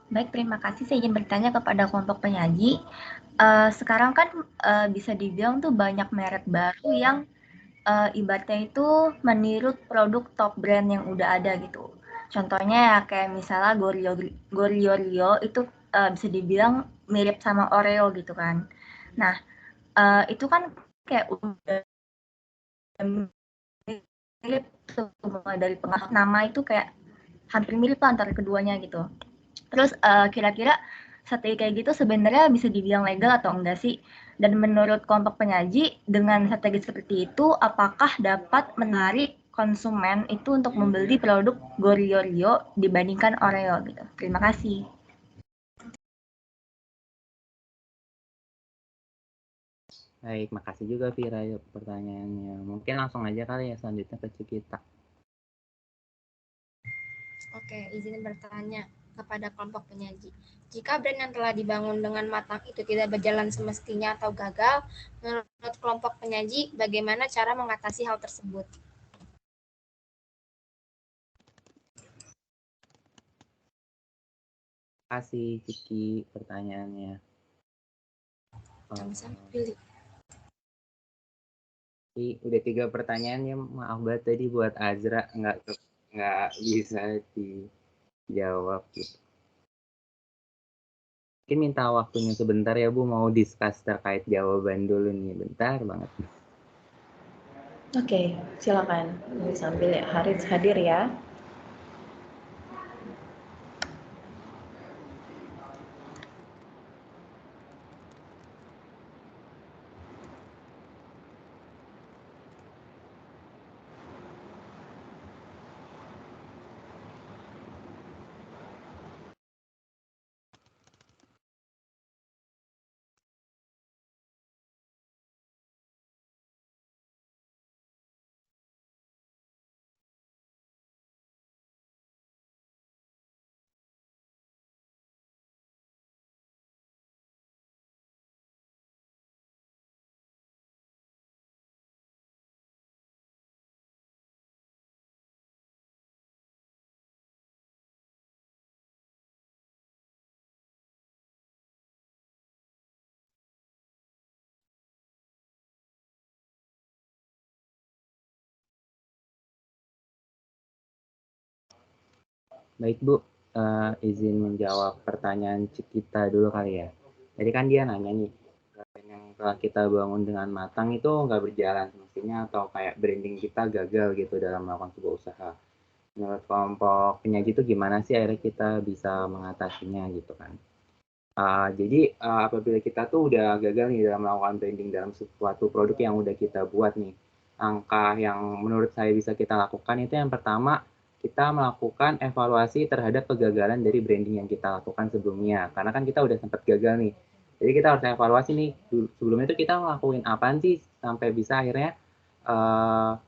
Baik, terima kasih. Saya ingin bertanya kepada kelompok penyaji. Sekarang kan bisa dibilang tuh banyak merek baru yang ibaratnya itu meniru produk top brand yang udah ada gitu. Contohnya ya kayak misalnya Goriorio itu bisa dibilang mirip sama Oreo gitu kan. Nah, itu kan kayak udah mirip tuh mulai dari pengaruh nama itu kayak hampir mirip lah antara keduanya gitu. Terus kira-kira strategi kayak gitu sebenarnya bisa dibilang legal atau enggak sih? Dan menurut kelompok penyaji, dengan strategi seperti itu, apakah dapat menarik konsumen itu untuk membeli produk Gorio dibandingkan Oreo gitu? Terima kasih. Baik, makasih juga Vira ya pertanyaannya. Mungkin langsung aja kali ya selanjutnya ke Cikita. Oke, izin bertanya kepada kelompok penyaji. Jika brand yang telah dibangun dengan matang itu tidak berjalan semestinya atau gagal, menurut kelompok penyaji, bagaimana cara mengatasi hal tersebut? Kasih Ciki pertanyaannya. Kami pilih. Udah 3 pertanyaan ya, maaf banget tadi buat Azra nggak bisa dijawab gitu. Mungkin minta waktunya sebentar ya Bu, mau discuss terkait jawaban dulu nih, bentar banget. Oke, silakan. Sambil Haris hadir ya. Baik Bu, izin menjawab pertanyaan Cikita dulu kali ya. Jadi kan dia nanya nih, yang telah kita bangun dengan matang itu nggak berjalan semestinya atau kayak branding kita gagal gitu dalam melakukan sebuah usaha. Menurut kelompok penyaji itu gimana sih akhirnya kita bisa mengatasinya gitu kan? Jadi apabila kita tuh udah gagal nih dalam melakukan branding dalam suatu produk yang udah kita buat nih, langkah yang menurut saya bisa kita lakukan itu yang pertama, kita melakukan evaluasi terhadap kegagalan dari branding yang kita lakukan sebelumnya. Karena kan kita udah sempat gagal nih. Jadi kita harus evaluasi nih, sebelumnya itu kita ngelakuin apaan sih sampai bisa akhirnya uh,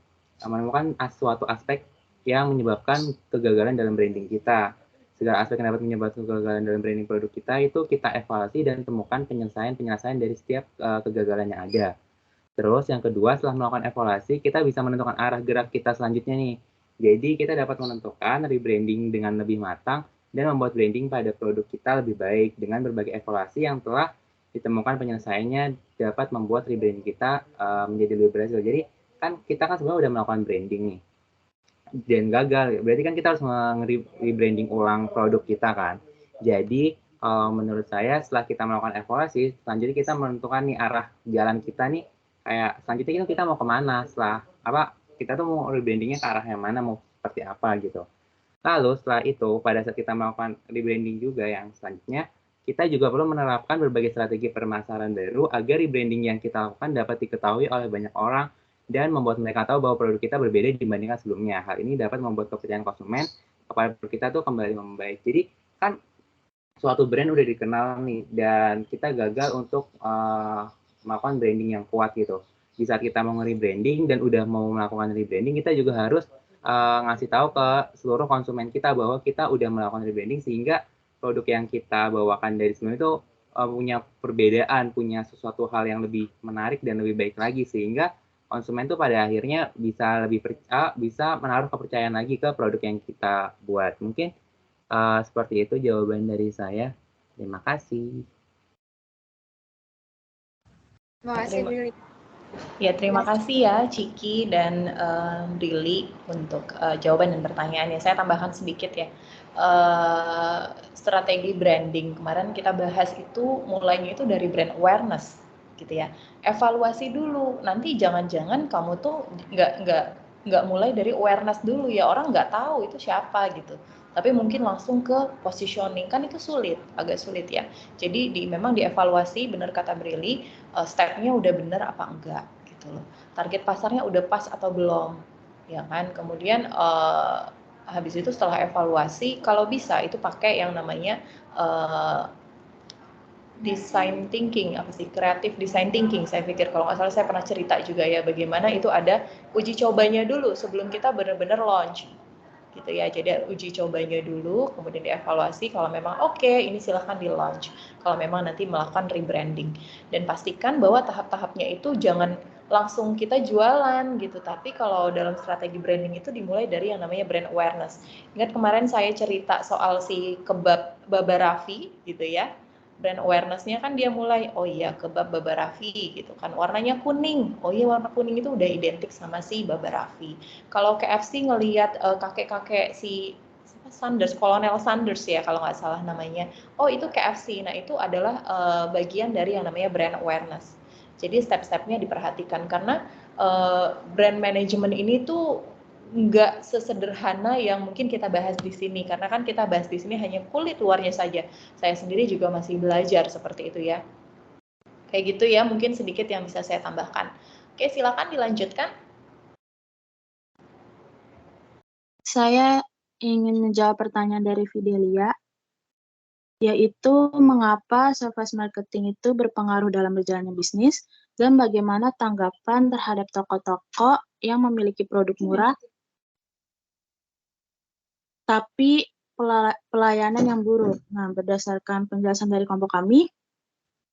menemukan suatu aspek yang menyebabkan kegagalan dalam branding kita. Segala aspek yang dapat menyebabkan kegagalan dalam branding produk kita itu kita evaluasi dan temukan penyelesaian dari setiap kegagalan yang ada. Terus yang kedua, setelah melakukan evaluasi, kita bisa menentukan arah gerak kita selanjutnya nih. Jadi kita dapat menentukan rebranding dengan lebih matang dan membuat branding pada produk kita lebih baik dengan berbagai evaluasi yang telah ditemukan penyelesaiannya dapat membuat rebranding kita menjadi lebih berhasil. Jadi kan kita kan sebenarnya udah melakukan branding nih dan gagal, berarti kan kita harus rebranding ulang produk kita kan. Jadi menurut saya setelah kita melakukan evaluasi, selanjutnya kita menentukan nih arah jalan kita nih, kayak selanjutnya kita mau kemana setelah apa, kita tuh mau rebrandingnya ke arah yang mana, mau seperti apa gitu. Lalu setelah itu pada saat kita melakukan rebranding juga yang selanjutnya, kita juga perlu menerapkan berbagai strategi pemasaran baru agar rebranding yang kita lakukan dapat diketahui oleh banyak orang dan membuat mereka tahu bahwa produk kita berbeda dibandingkan sebelumnya. Hal ini dapat membuat kepercayaan konsumen kepada produk kita tuh kembali membaik. Jadi kan suatu brand udah dikenal nih dan kita gagal untuk melakukan branding yang kuat gitu. Di saat kita mau nge-rebranding dan udah mau melakukan rebranding, kita juga harus ngasih tahu ke seluruh konsumen kita bahwa kita udah melakukan rebranding sehingga produk yang kita bawakan dari sebelumnya itu punya perbedaan, punya sesuatu hal yang lebih menarik dan lebih baik lagi sehingga konsumen tuh pada akhirnya bisa lebih bisa menaruh kepercayaan lagi ke produk yang kita buat. Mungkin Seperti itu jawaban dari saya. Terima kasih. Terima kasih, Billy. Ya, terima kasih ya Ciki dan Brili untuk jawaban dan pertanyaannya. Saya tambahkan sedikit ya. Strategi branding kemarin kita bahas itu mulainya itu dari brand awareness gitu ya. Evaluasi dulu. Nanti jangan-jangan kamu tuh nggak mulai dari awareness dulu ya, orang nggak tahu itu siapa gitu. Tapi mungkin langsung ke positioning, kan itu sulit, agak sulit ya. Jadi memang dievaluasi, benar kata Brili, stepnya udah benar apa enggak gitu loh. Target pasarnya udah pas atau belum, ya kan. Kemudian habis itu setelah evaluasi, kalau bisa itu pakai yang namanya design thinking, apa sih, creative design thinking. Saya pikir kalau nggak salah saya pernah cerita juga ya, bagaimana itu ada uji cobanya dulu sebelum kita benar-benar launch gitu ya. Jadi uji cobanya dulu, kemudian dievaluasi, kalau memang oke, ini silahkan di launch, kalau memang nanti melakukan rebranding. Dan pastikan bahwa tahap-tahapnya itu jangan langsung kita jualan gitu, tapi kalau dalam strategi branding itu dimulai dari yang namanya brand awareness. Ingat kemarin saya cerita soal si kebab Baba Raffi gitu ya, brand awareness-nya kan dia mulai, oh iya kebab Baba Raffi gitu kan, warnanya kuning, oh iya warna kuning itu udah identik sama si Baba Raffi. Kalau KFC ngelihat kakek-kakek si Sanders, Kolonel Sanders ya kalau nggak salah namanya, oh itu KFC, nah itu adalah bagian dari yang namanya brand awareness. Jadi step-stepnya diperhatikan, karena brand management ini tuh nggak sesederhana yang mungkin kita bahas di sini, karena kan kita bahas di sini hanya kulit luarnya saja. Saya sendiri juga masih belajar seperti itu ya. Kayak gitu ya, mungkin sedikit yang bisa saya tambahkan. Oke, silakan dilanjutkan. Saya ingin menjawab pertanyaan dari Fidelia, yaitu mengapa surface marketing itu berpengaruh dalam berjalannya bisnis, dan bagaimana tanggapan terhadap toko-toko yang memiliki produk murah tapi pelayanan yang buruk. Nah, berdasarkan penjelasan dari kelompok kami,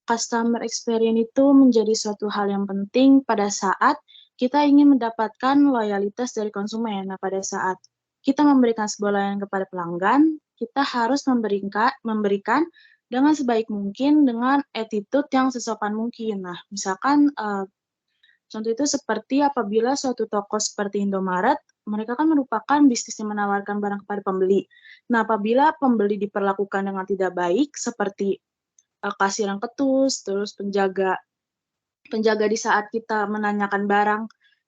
customer experience itu menjadi suatu hal yang penting pada saat kita ingin mendapatkan loyalitas dari konsumen. Nah, pada saat kita memberikan sebuah layanan kepada pelanggan, kita harus memberikan dengan sebaik mungkin, dengan attitude yang sesopan mungkin. Nah, misalkan contoh itu seperti apabila suatu toko seperti Indomaret, mereka kan merupakan bisnis yang menawarkan barang kepada pembeli. Nah, apabila pembeli diperlakukan dengan tidak baik, seperti kasir yang ketus, terus penjaga di saat kita menanyakan barang,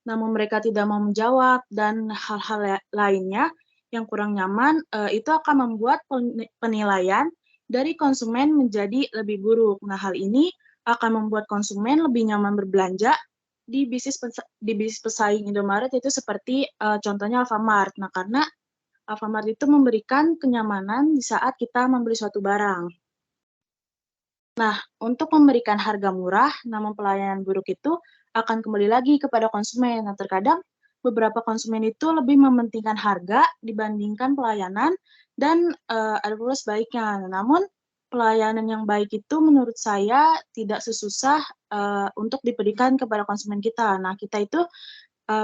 namun mereka tidak mau menjawab, dan hal-hal lainnya yang kurang nyaman, itu akan membuat penilaian dari konsumen menjadi lebih buruk. Nah, hal ini akan membuat konsumen lebih nyaman berbelanja di bisnis pesaing Indomaret, itu seperti contohnya Alfamart. Nah, karena Alfamart itu memberikan kenyamanan di saat kita membeli suatu barang. Nah, untuk memberikan harga murah namun pelayanan buruk itu akan kembali lagi kepada konsumen. Nah, terkadang beberapa konsumen itu lebih mementingkan harga dibandingkan pelayanan, dan ada pula sebaliknya. Namun pelayanan yang baik itu menurut saya tidak sesusah untuk diberikan kepada konsumen kita. Nah, kita itu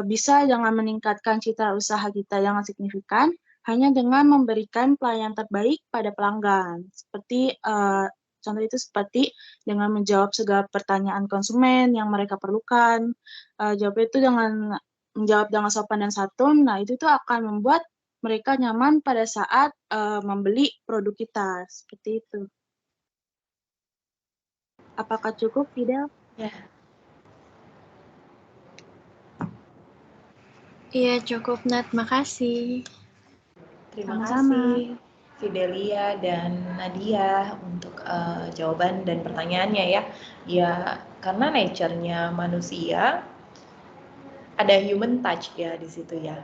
bisa dengan meningkatkan citra usaha kita yang signifikan hanya dengan memberikan pelayanan terbaik pada pelanggan. Seperti contoh itu seperti dengan menjawab segala pertanyaan konsumen yang mereka perlukan. Jawab itu dengan menjawab dengan sopan dan santun. Nah, itu tuh akan membuat mereka nyaman pada saat membeli produk kita. Seperti itu. Apakah cukup, Fidel? Ya. Iya, cukup, Nat. Makasih. Terima Sama-sama. kasih Fidelia dan Nadia untuk jawaban dan pertanyaannya ya. Ya, karena nature-nya manusia ada human touch ya di situ ya.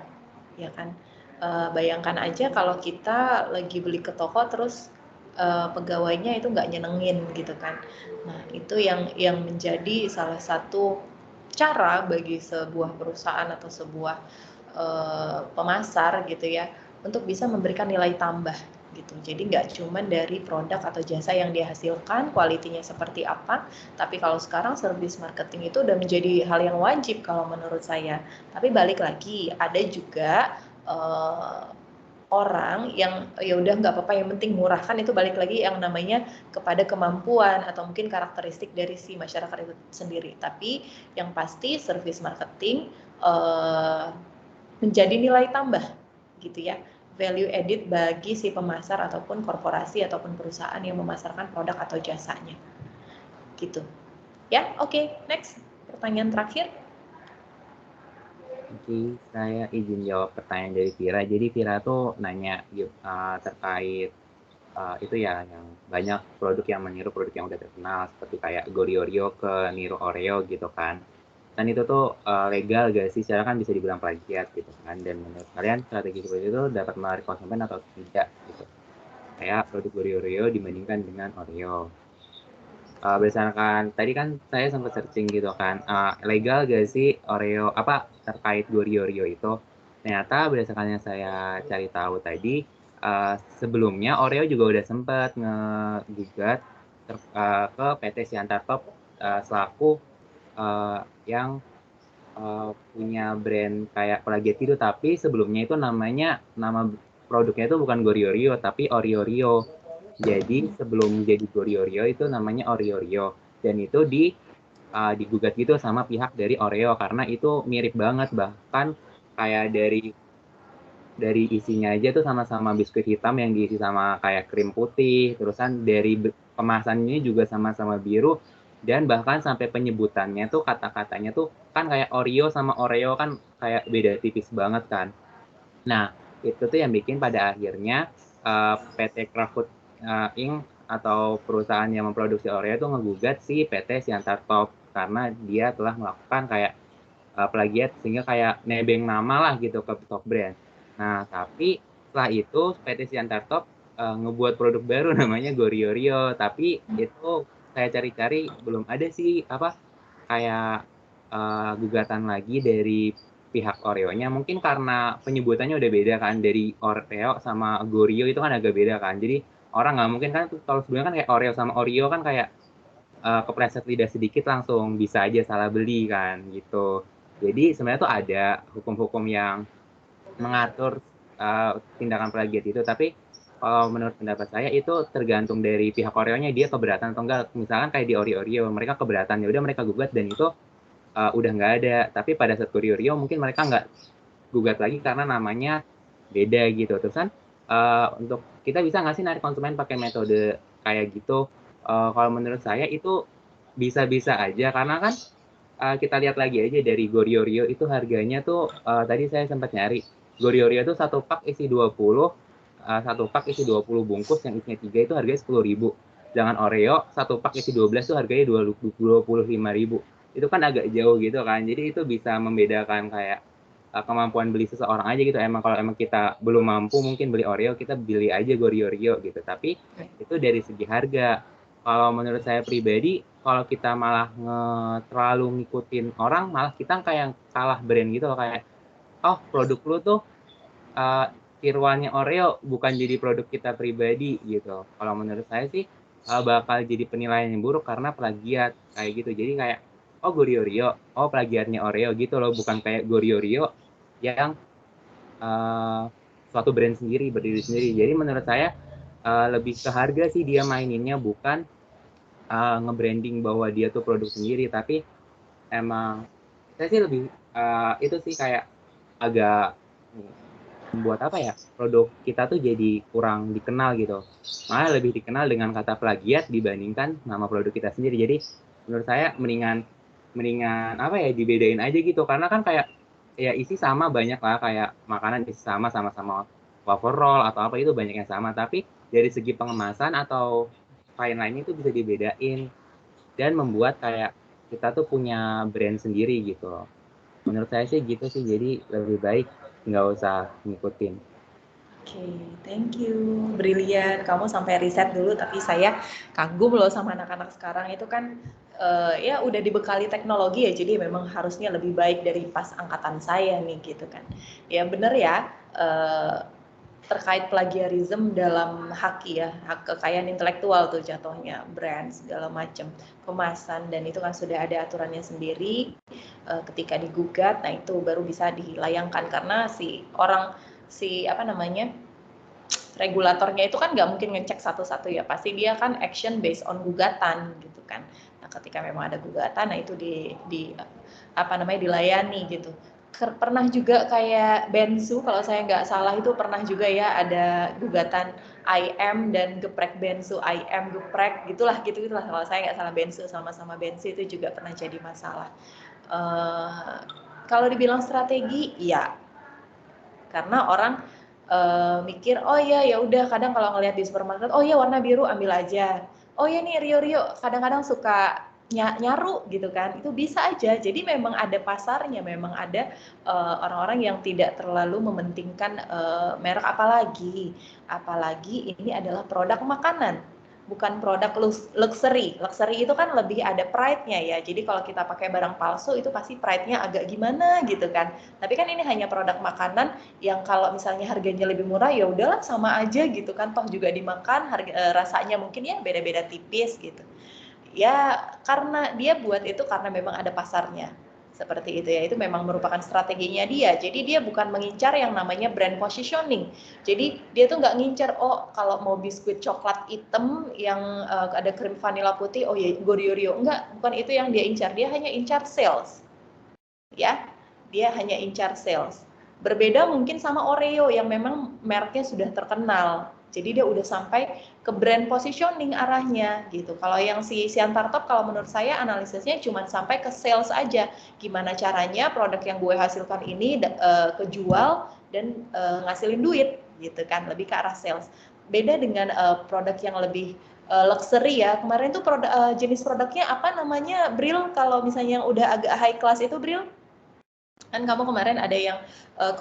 Ya kan. Bayangkan aja kalau kita lagi beli ke toko terus pegawainya itu nggak nyenengin gitu kan. Nah, itu yang menjadi salah satu cara bagi sebuah perusahaan atau sebuah pemasar gitu ya, untuk bisa memberikan nilai tambah gitu. Jadi nggak cuma dari produk atau jasa yang dihasilkan, kualitinya seperti apa, tapi kalau sekarang service marketing itu udah menjadi hal yang wajib kalau menurut saya. Tapi balik lagi, ada juga orang yang ya udah nggak apa-apa, yang penting murah, kan itu balik lagi yang namanya kepada kemampuan atau mungkin karakteristik dari si masyarakat itu sendiri. Tapi yang pasti service marketing menjadi nilai tambah gitu ya, value added bagi si pemasar ataupun korporasi ataupun perusahaan yang memasarkan produk atau jasanya gitu ya. Oke, next pertanyaan terakhir. Oke, saya izin jawab pertanyaan dari Vira. Jadi Vira tuh nanya terkait itu ya, yang banyak produk yang meniru produk yang udah terkenal seperti kayak Goryeo ke niru Oreo gitu kan. Dan itu tuh legal gak sih? Secara kan bisa dibilang plagiat gitu kan. Dan menurut kalian strategi seperti itu dapat menarik konsumen atau tidak gitu? Kayak produk Goryeo dibandingkan dengan Oreo. Berdasarkan tadi kan saya sempat searching gitu kan, legal gak sih Oreo terkait Goryeo itu? Ternyata berdasarkan yang saya cari tahu tadi, sebelumnya Oreo juga udah sempat ngegugat ke PT Siantar Top selaku yang punya brand kayak plagiat gitu, tapi sebelumnya itu nama produknya itu bukan Goryeo tapi Oreo. Jadi sebelum jadi Goryeo itu namanya Oreo, dan itu digugat gitu sama pihak dari Oreo karena itu mirip banget, bahkan kayak dari isinya aja tuh sama-sama biskuit hitam yang diisi sama kayak krim putih, terusan dari kemasannya juga sama-sama biru, dan bahkan sampai penyebutannya tuh kata-katanya tuh kan kayak Oreo sama Oreo kan kayak beda tipis banget kan. Nah, itu tuh yang bikin pada akhirnya PT Kraft Inc. atau perusahaan yang memproduksi Oreo itu ngegugat si PT Siantar Top karena dia telah melakukan kayak plagiat sehingga kayak nebeng nama lah gitu ke top brand. Nah, tapi setelah itu PT Siantar Top ngebuat produk baru namanya Goryeo, tapi itu saya cari-cari belum ada sih kayak gugatan lagi dari pihak Oreo-nya, mungkin karena penyebutannya udah beda kan, dari Oreo sama Goryeo itu kan agak beda kan, jadi orang nggak mungkin kan kalau sebelumnya kan kayak Oreo sama Oreo kan kayak kepleset lidah sedikit langsung bisa aja salah beli kan gitu. Jadi sebenarnya tuh ada hukum-hukum yang mengatur tindakan plagiat itu, tapi kalau menurut pendapat saya itu tergantung dari pihak Oreo-nya, dia keberatan atau enggak. Misalkan kayak di Oreo mereka keberatan, ya udah mereka gugat dan itu udah nggak ada. Tapi pada saat Goryeo mungkin mereka nggak gugat lagi karena namanya beda gitu. Terus kan untuk kita bisa nggak sih narik konsumen pakai metode kayak gitu? Kalau menurut saya itu bisa-bisa aja karena kan kita lihat lagi aja dari Goryeo itu harganya tuh tadi saya sempat nyari. Goryeo itu satu pak isi 20, satu pak isi 20 bungkus yang isinya 3 itu harganya 10.000. Dengan Oreo satu pak isi 12 tuh harganya 25.000. Itu kan agak jauh gitu kan. Jadi itu bisa membedakan kayak kemampuan beli seseorang aja gitu. Kalau emang kita belum mampu mungkin beli Oreo, kita beli aja Goryeo gitu. Tapi itu dari segi harga. Kalau menurut saya pribadi, kalau kita malah terlalu ngikutin orang, malah kita kayak kalah brand gitu loh, kayak oh produk lu tuh tiruannya Oreo bukan jadi produk kita pribadi gitu. Kalau menurut saya sih bakal jadi penilaian yang buruk karena plagiat kayak gitu. Jadi kayak oh Goryeo, oh plagiatnya Oreo gitu loh, bukan kayak Goryeo yang suatu brand sendiri, berdiri sendiri. Jadi menurut saya lebih ke harga sih dia maininnya, bukan nge-branding bahwa dia tuh produk sendiri. Tapi emang saya sih lebih itu sih kayak agak membuat produk kita tuh jadi kurang dikenal gitu, malah lebih dikenal dengan kata plagiat dibandingkan nama produk kita sendiri. Jadi menurut saya mendingan dibedain aja gitu, karena kan kayak ya isi sama banyak lah, kayak makanan isi sama-sama wafer roll atau apa itu banyak yang sama, tapi dari segi pengemasan atau lain-lainnya itu bisa dibedain dan membuat kayak kita tuh punya brand sendiri gitu loh. Menurut saya sih gitu sih, jadi lebih baik nggak usah ngikutin. Oke, thank you. Brilian, kamu sampai riset dulu, tapi saya kagum loh sama anak-anak sekarang itu kan ya udah dibekali teknologi ya, jadi memang harusnya lebih baik dari pas angkatan saya nih gitu kan. Ya bener ya, terkait plagiarisme dalam hak kekayaan intelektual tuh jatuhnya, brand segala macam, kemasan, dan itu kan sudah ada aturannya sendiri. Ketika digugat, nah itu baru bisa dilayangkan karena si regulatornya itu kan nggak mungkin ngecek satu-satu ya, pasti dia kan action based on gugatan gitu kan. Nah ketika memang ada gugatan, nah itu dilayani gitu. Pernah juga kayak Bensu, kalau saya nggak salah itu pernah juga ya ada gugatan IM dan geprek Bensu, IM geprek gitulah kalau saya nggak salah Bensu sama-sama Bensu itu juga pernah jadi masalah. Kalau dibilang strategi, ya karena orang mikir oh ya udah kadang kalau ngelihat di supermarket oh ya warna biru ambil aja, oh ya nih Rio kadang-kadang suka nyaru gitu kan, itu bisa aja. Jadi memang ada pasarnya, memang ada orang-orang yang tidak terlalu mementingkan merek, apalagi ini adalah produk makanan, bukan produk luxury. Luxury itu kan lebih ada pride-nya ya. Jadi kalau kita pakai barang palsu itu pasti pride-nya agak gimana gitu kan. Tapi kan ini hanya produk makanan yang kalau misalnya harganya lebih murah ya udahlah sama aja gitu kan. Toh juga dimakan, rasanya mungkin ya beda-beda tipis gitu. Ya karena dia buat itu karena memang ada pasarnya. Seperti itu ya, itu memang merupakan strateginya dia. Jadi dia bukan mengincar yang namanya brand positioning. Jadi dia tuh nggak ngincar, oh kalau mau biskuit coklat hitam yang ada krim vanila putih, oh ya Rio. Enggak, bukan itu yang dia incar. Dia hanya incar sales. Ya, dia hanya incar sales. Berbeda mungkin sama Oreo yang memang mereknya sudah terkenal. Jadi dia udah sampai ke brand positioning arahnya gitu. Kalau yang si Siantar Top, kalau menurut saya analisisnya cuma sampai ke sales aja. Gimana caranya produk yang gue hasilkan ini kejual dan ngasilin duit gitu kan, lebih ke arah sales. Beda dengan produk yang lebih luxury ya. Kemarin tuh jenis produknya apa namanya, Bril? Kalau misalnya yang udah agak high class itu, Bril? Kan kamu kemarin ada yang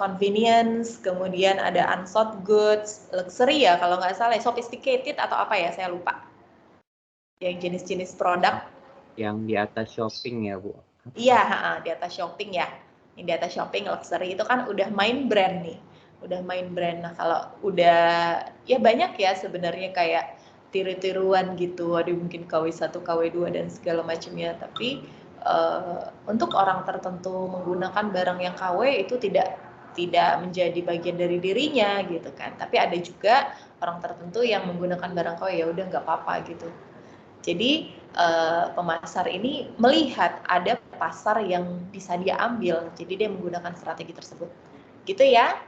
convenience, kemudian ada unsold goods, luxury ya kalau nggak salah, sophisticated atau apa ya, saya lupa. Yang jenis-jenis produk. Yang di atas shopping ya, Bu? Iya, di atas shopping ya. Yang di atas shopping luxury itu kan udah main brand nih. Udah main brand. Nah kalau udah, ya banyak ya sebenarnya kayak tiru-tiruan gitu. Ada mungkin KW1, KW2 dan segala macamnya. Tapi untuk orang tertentu menggunakan barang yang KW itu tidak menjadi bagian dari dirinya gitu kan. Tapi ada juga orang tertentu yang menggunakan barang KW, ya udah nggak apa-apa gitu. Jadi pemasar ini melihat ada pasar yang bisa dia ambil, jadi dia menggunakan strategi tersebut. Gitu ya,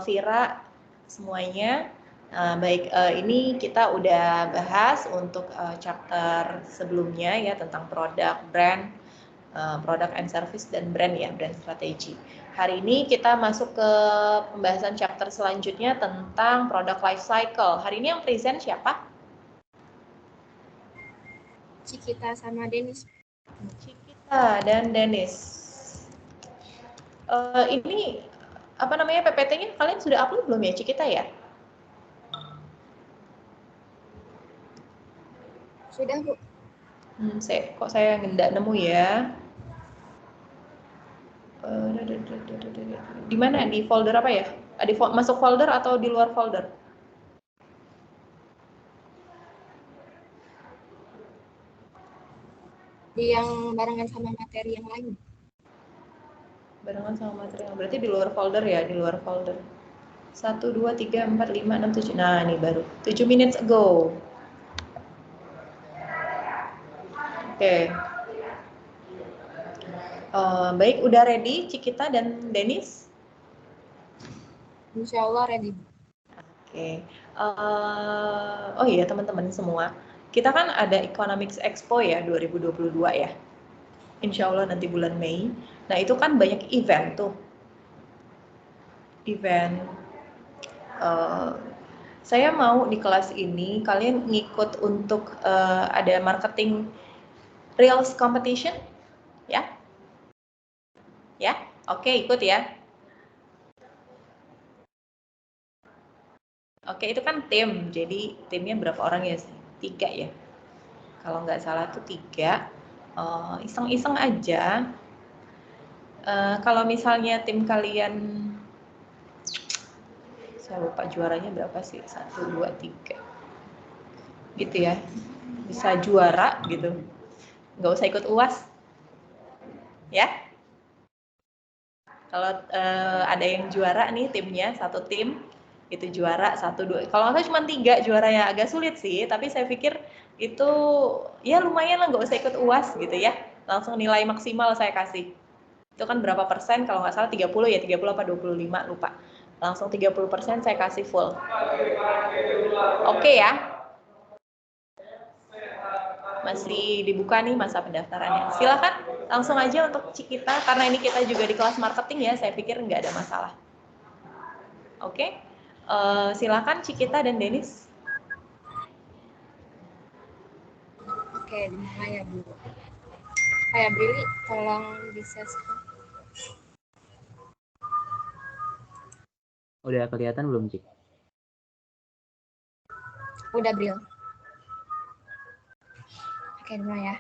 Vira semuanya. Baik, ini kita udah bahas untuk chapter sebelumnya ya tentang produk, brand, product and service dan brand ya, brand strategi. Hari ini kita masuk ke pembahasan chapter selanjutnya tentang product life cycle. Hari ini yang present siapa? Cikita sama Denis. Cikita dan Denis. Ini apa namanya, PPT-nya kalian sudah upload belum ya, Cikita ya? Sudah, Bu. Kok saya nggak nemu ya? Di mana? Di folder apa ya? Masuk folder atau di luar folder? Di yang barengan sama materi yang lain. Barengan sama materi yang berarti di luar folder ya, di luar folder. 1, 2, 3, 4, 5, 6, 7. Nah, ini baru 7 minutes ago. Oke. Baik, udah ready Cikita dan Denis? Insya Allah ready. Oke. Oh iya teman-teman semua, kita kan ada Economics Expo ya 2022 ya. Insya Allah nanti bulan Mei. Nah itu kan banyak event tuh. Saya mau di kelas ini kalian ngikut untuk ada marketing Reels competition, ya? Ya, oke ikut ya. Oke itu kan tim, jadi timnya berapa orang ya? 3 ya. Kalau nggak salah tuh 3. Iseng-iseng aja. Kalau misalnya tim kalian, saya lupa juaranya berapa sih, 1, 2, 3 gitu ya, bisa juara gitu, nggak usah ikut UAS ya. Kalau ada yang juara nih timnya, 1 tim itu juara 1, 2. Kalau nggak salah cuma 3 juaranya, agak sulit sih, tapi saya pikir itu ya lumayan lah, nggak usah ikut UAS gitu ya, langsung nilai maksimal saya kasih. Itu kan berapa persen, kalau nggak salah 30 ya, 30 apa 25 lupa, langsung 30% saya kasih full. Oke ya, masih dibuka nih masa pendaftarannya, silakan langsung aja untuk Cikita, karena ini kita juga di kelas marketing ya, saya pikir nggak ada masalah. Oke, silakan Cikita dan Denis. Oke, dimulai ya Bu. Kayak Brili, tolong bisa. Udah kelihatan belum, Cik? Udah Bril. Oke, dimulai ya.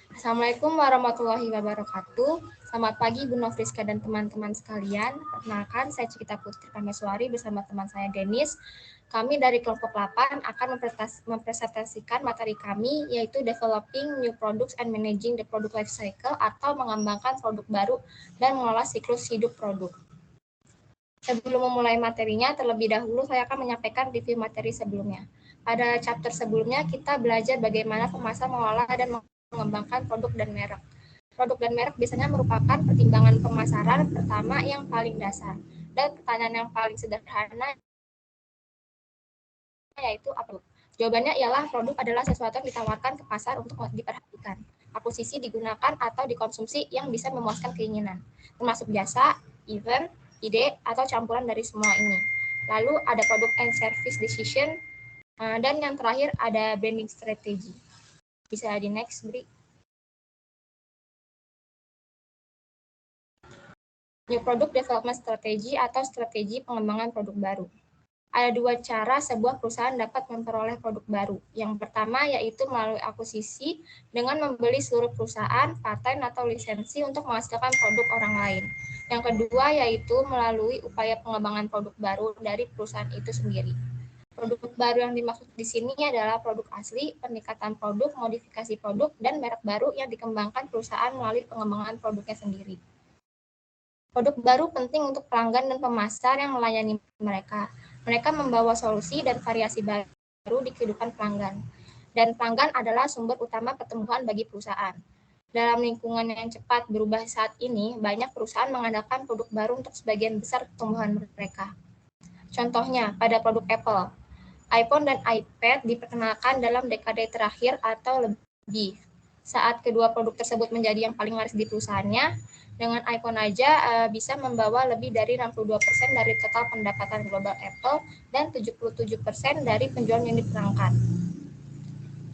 Assalamualaikum warahmatullahi wabarakatuh. Selamat pagi Bu Novriska dan teman-teman sekalian. Perkenalkan, saya Cikita Putri Kameswari bersama teman saya Denis. Kami dari kelompok 8 akan mempresentasikan materi kami, yaitu Developing New Products and Managing the Product Life Cycle, atau mengembangkan produk baru dan mengelola siklus hidup produk. Sebelum memulai materinya, terlebih dahulu saya akan menyampaikan review materi sebelumnya. Pada chapter sebelumnya, kita belajar bagaimana pemasar mengolah dan mengembangkan produk dan merek. Produk dan merek biasanya merupakan pertimbangan pemasaran pertama yang paling dasar. Dan pertanyaan yang paling sederhana yaitu apa? Jawabannya ialah produk adalah sesuatu yang ditawarkan ke pasar untuk diperhatikan. Akuisisi digunakan atau dikonsumsi yang bisa memuaskan keinginan, termasuk jasa, event, ide, atau campuran dari semua ini. Lalu ada product and service decision, dan yang terakhir ada branding strategy. Bisa di next, Bri. New Product Development Strategy atau strategi pengembangan produk baru. Ada dua cara sebuah perusahaan dapat memperoleh produk baru. Yang pertama yaitu melalui akuisisi dengan membeli seluruh perusahaan, paten, atau lisensi untuk menghasilkan produk orang lain. Yang kedua yaitu melalui upaya pengembangan produk baru dari perusahaan itu sendiri. Produk baru yang dimaksud di sini adalah produk asli, peningkatan produk, modifikasi produk, dan merek baru yang dikembangkan perusahaan melalui pengembangan produknya sendiri. Produk baru penting untuk pelanggan dan pemasar yang melayani mereka. Mereka membawa solusi dan variasi baru di kehidupan pelanggan. Dan pelanggan adalah sumber utama pertumbuhan bagi perusahaan. Dalam lingkungan yang cepat berubah saat ini, banyak perusahaan mengandalkan produk baru untuk sebagian besar pertumbuhan mereka. Contohnya, pada produk Apple, iPhone dan iPad diperkenalkan dalam dekade terakhir atau lebih. Saat kedua produk tersebut menjadi yang paling laris di perusahaannya, dengan iPhone aja bisa membawa lebih dari 62% dari total pendapatan global Apple dan 77% dari penjualan yang diperangkat.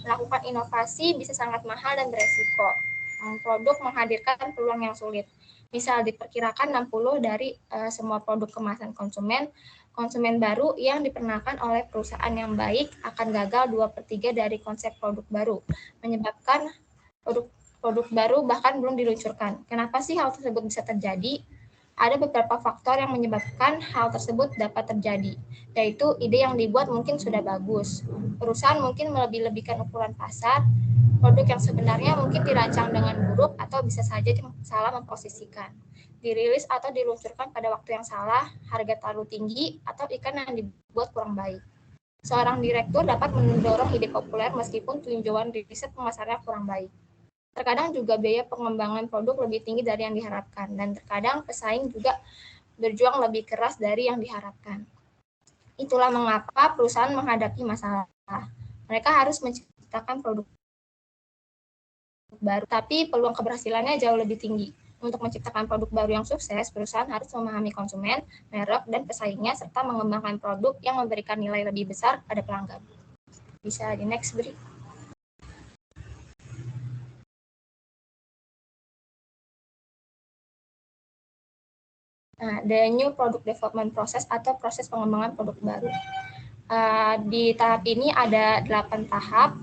Melakukan inovasi bisa sangat mahal dan beresiko. Produk menghadirkan peluang yang sulit. Misal diperkirakan 60 dari semua produk kemasan konsumen baru yang diperkenalkan oleh perusahaan yang baik akan gagal 2/3 dari konsep produk baru, menyebabkan produk baru bahkan belum diluncurkan. Kenapa sih hal tersebut bisa terjadi? Ada beberapa faktor yang menyebabkan hal tersebut dapat terjadi, yaitu ide yang dibuat mungkin sudah bagus, perusahaan mungkin melebih-lebihkan ukuran pasar, produk yang sebenarnya mungkin dirancang dengan buruk atau bisa saja salah memposisikan, dirilis atau diluncurkan pada waktu yang salah, harga terlalu tinggi, atau iklan yang dibuat kurang baik. Seorang direktur dapat mendorong ide populer meskipun tinjauan riset pemasarnya kurang baik. Terkadang juga biaya pengembangan produk lebih tinggi dari yang diharapkan, dan terkadang pesaing juga berjuang lebih keras dari yang diharapkan. Itulah mengapa perusahaan menghadapi masalah. Mereka harus menciptakan produk baru, tapi peluang keberhasilannya jauh lebih tinggi. Untuk menciptakan produk baru yang sukses, perusahaan harus memahami konsumen, merek, dan pesaingnya, serta mengembangkan produk yang memberikan nilai lebih besar pada pelanggan. Bisa di next, Bri. Nah, the new product development process atau proses pengembangan produk baru. Di tahap ini ada 8 tahap,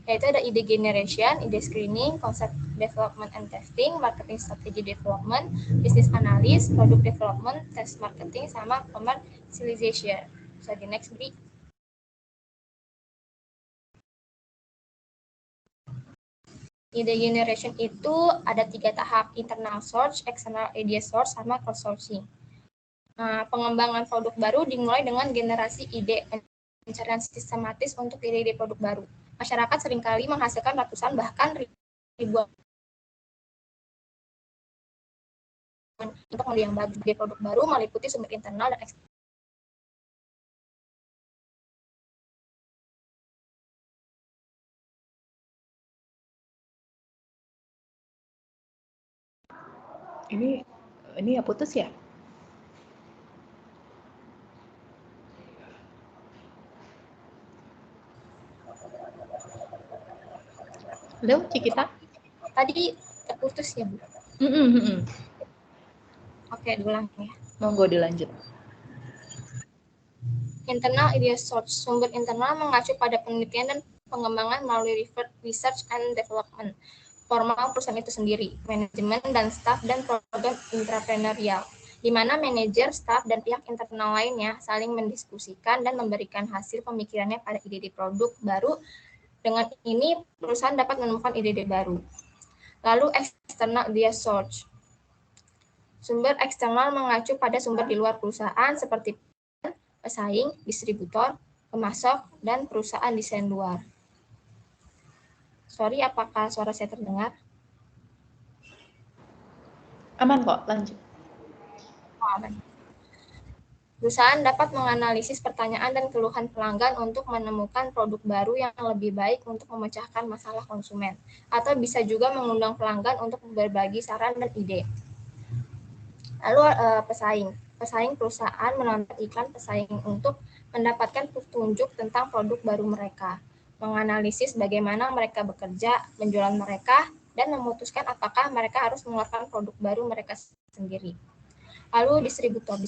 yaitu ada ide generation, ide screening, concept development and testing, marketing strategy development, business analysis, product development, test marketing, sama commercialization. So, di next, Bri. Ide generation itu ada 3 tahap, internal search, external idea source, sama cross-sourcing. Pengembangan produk baru dimulai dengan generasi ide, pencarian sistematis untuk ide-ide produk baru. Masyarakat seringkali menghasilkan ratusan bahkan ribuan untuk yang bagus. Ide produk baru meliputi sumber internal dan eksternal. Ini ya putus ya? Halo, Cikita? Tadi terputus ya, Bu? Oke, diulang ya. Monggo dilanjut. Internal idea source. Sumber internal mengacu pada penelitian dan pengembangan melalui research and development. Formal perusahaan itu sendiri, manajemen dan staf dan program intrapreneurial, di mana manajer, staf, dan pihak internal lainnya saling mendiskusikan dan memberikan hasil pemikirannya pada ide-ide produk baru. Dengan ini, perusahaan dapat menemukan ide-ide baru. Lalu, external idea source. Sumber eksternal mengacu pada sumber di luar perusahaan seperti pesaing, distributor, pemasok, dan perusahaan desain luar. Sorry, apakah suara saya terdengar? Aman kok, lanjut. Perusahaan dapat menganalisis pertanyaan dan keluhan pelanggan untuk menemukan produk baru yang lebih baik untuk memecahkan masalah konsumen, atau bisa juga mengundang pelanggan untuk berbagi saran dan ide. Lalu pesaing perusahaan menonton iklan pesaing untuk mendapatkan petunjuk tentang produk baru mereka, menganalisis bagaimana mereka bekerja, penjualan mereka, dan memutuskan apakah mereka harus mengeluarkan produk baru mereka sendiri. Lalu distributor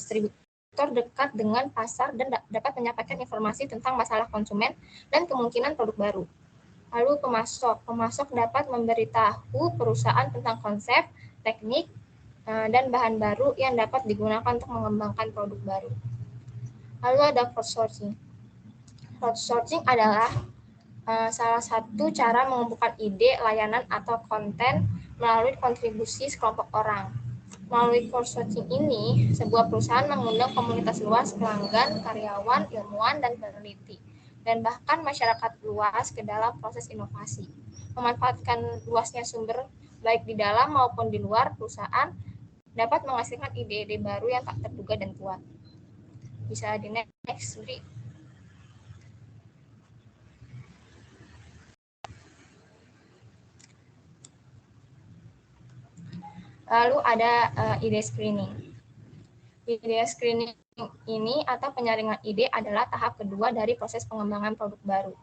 dekat dengan pasar dan dapat menyampaikan informasi tentang masalah konsumen dan kemungkinan produk baru. Lalu pemasok dapat memberitahu perusahaan tentang konsep, teknik, dan bahan baru yang dapat digunakan untuk mengembangkan produk baru. Lalu ada crowdsourcing. Crowdsourcing adalah salah satu cara mengumpulkan ide, layanan, atau konten melalui kontribusi sekelompok orang. Melalui crowdsourcing ini, sebuah perusahaan mengundang komunitas luas pelanggan, karyawan, ilmuwan, dan peneliti, dan bahkan masyarakat luas ke dalam proses inovasi. Memanfaatkan luasnya sumber baik di dalam maupun di luar perusahaan dapat menghasilkan ide-ide baru yang tak terduga dan kuat. Bisa di next, Bri. Lalu ada ide screening. Ide screening ini atau penyaringan ide adalah tahap kedua dari proses pengembangan produk baru.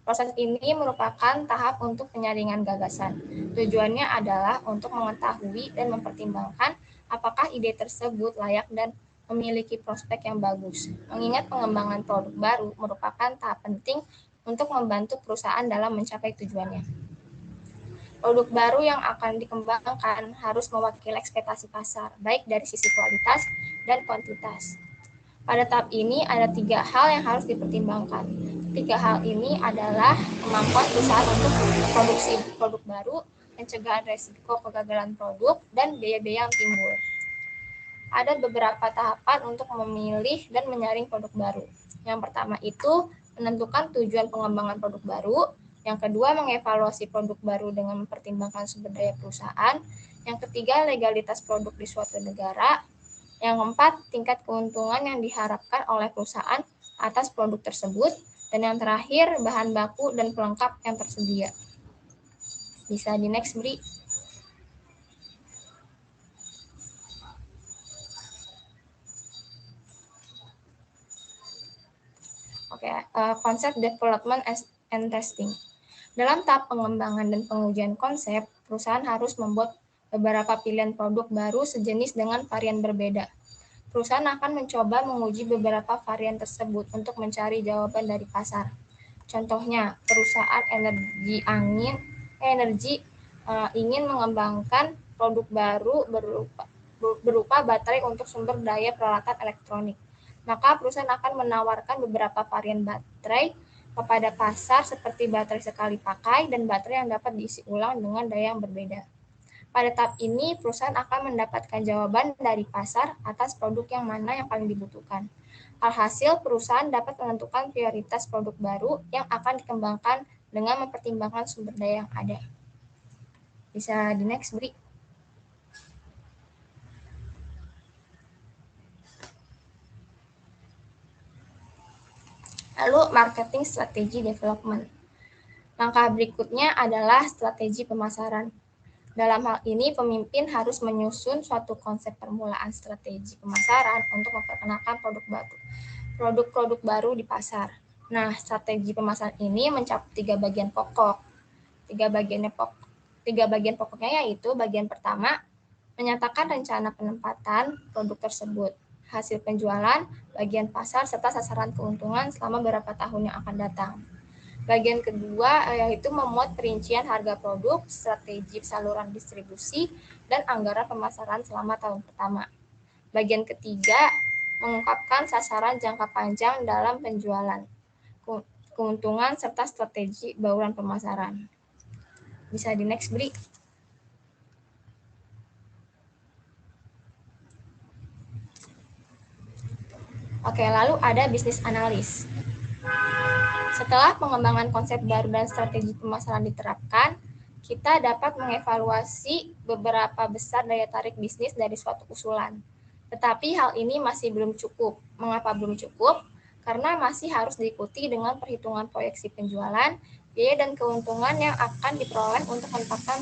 Proses ini merupakan tahap untuk penyaringan gagasan. Tujuannya adalah untuk mengetahui dan mempertimbangkan apakah ide tersebut layak dan memiliki prospek yang bagus. Mengingat pengembangan produk baru merupakan tahap penting untuk membantu perusahaan dalam mencapai tujuannya. Produk baru yang akan dikembangkan harus mewakili ekspektasi pasar, baik dari sisi kualitas dan kuantitas. Pada tahap ini ada 3 hal yang harus dipertimbangkan. 3 hal ini adalah kemampuan perusahaan untuk memproduksi produk baru, pencegahan risiko kegagalan produk, dan biaya-biaya yang timbul. Ada beberapa tahapan untuk memilih dan menyaring produk baru. Yang pertama itu menentukan tujuan pengembangan produk baru. Yang kedua, mengevaluasi produk baru dengan mempertimbangkan sumber daya perusahaan. Yang ketiga, legalitas produk di suatu negara. Yang keempat, tingkat keuntungan yang diharapkan oleh perusahaan atas produk tersebut. Dan yang terakhir, bahan baku dan pelengkap yang tersedia. Bisa di next, Bri. Oke, konsep development and testing. Dalam tahap pengembangan dan pengujian konsep, perusahaan harus membuat beberapa pilihan produk baru sejenis dengan varian berbeda. Perusahaan akan mencoba menguji beberapa varian tersebut untuk mencari jawaban dari pasar. Contohnya, perusahaan energi ingin mengembangkan produk baru berupa baterai untuk sumber daya peralatan elektronik. Maka perusahaan akan menawarkan beberapa varian baterai kepada pasar seperti baterai sekali pakai dan baterai yang dapat diisi ulang dengan daya yang berbeda. Pada tahap ini, perusahaan akan mendapatkan jawaban dari pasar atas produk yang mana yang paling dibutuhkan. Alhasil, perusahaan dapat menentukan prioritas produk baru yang akan dikembangkan dengan mempertimbangkan sumber daya yang ada. Bisa di next, Bri. Lalu, marketing strategi development. Langkah berikutnya adalah strategi pemasaran. Dalam hal ini, pemimpin harus menyusun suatu konsep permulaan strategi pemasaran untuk memperkenalkan produk-produk baru di pasar. Nah, strategi pemasaran ini mencakup 3 bagian pokok. Tiga bagian pokoknya yaitu bagian pertama, menyatakan rencana penempatan produk tersebut, hasil penjualan, bagian pasar, serta sasaran keuntungan selama beberapa tahun yang akan datang. Bagian kedua yaitu memuat perincian harga produk, strategi saluran distribusi, dan anggaran pemasaran selama tahun pertama. Bagian ketiga, mengungkapkan sasaran jangka panjang dalam penjualan, keuntungan, serta strategi bauran pemasaran. Bisa di next, Bri. Oke, lalu ada bisnis analis. Setelah pengembangan konsep baru dan strategi pemasaran diterapkan, kita dapat mengevaluasi beberapa besar daya tarik bisnis dari suatu usulan. Tetapi hal ini masih belum cukup. Mengapa belum cukup? Karena masih harus diikuti dengan perhitungan proyeksi penjualan, biaya dan keuntungan yang akan diperoleh untuk menetapkan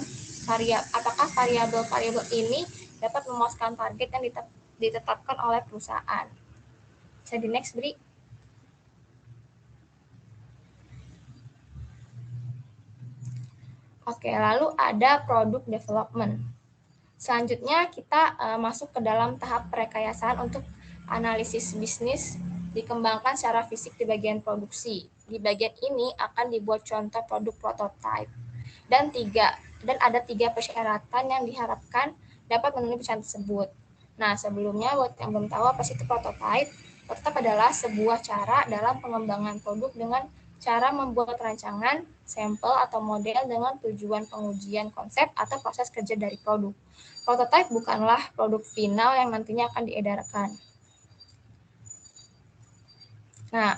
apakah variabel-variabel ini dapat memuaskan target yang ditetapkan oleh perusahaan. Bisa di next, Bri. Oke, lalu ada product development. Selanjutnya kita masuk ke dalam tahap perekayasaan untuk analisis bisnis dikembangkan secara fisik di bagian produksi. Di bagian ini akan dibuat contoh produk prototype. Dan ada tiga persyaratan yang diharapkan dapat memenuhi persyaratan tersebut. Nah, sebelumnya buat yang belum tahu apa sih itu prototype, prototype adalah sebuah cara dalam pengembangan produk dengan cara membuat rancangan, sampel, atau model dengan tujuan pengujian konsep atau proses kerja dari produk. Prototype bukanlah produk final yang nantinya akan diedarkan. Nah,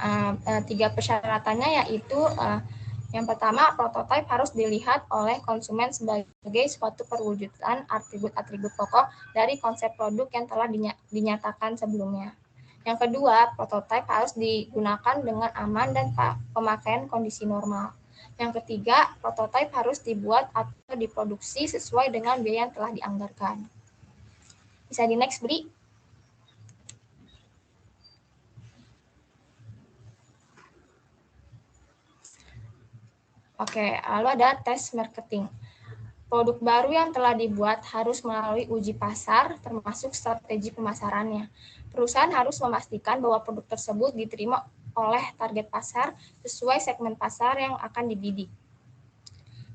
tiga persyaratannya yaitu yang pertama, prototipe harus dilihat oleh konsumen sebagai suatu perwujudan atribut-atribut pokok dari konsep produk yang telah dinyatakan sebelumnya. Yang kedua, prototipe harus digunakan dengan aman dan pemakaian kondisi normal. Yang ketiga, prototipe harus dibuat atau diproduksi sesuai dengan biaya yang telah dianggarkan. Bisa di next, Bri. Oke, lalu ada tes marketing. Produk baru yang telah dibuat harus melalui uji pasar, termasuk strategi pemasarannya. Perusahaan harus memastikan bahwa produk tersebut diterima oleh target pasar sesuai segmen pasar yang akan dibidik.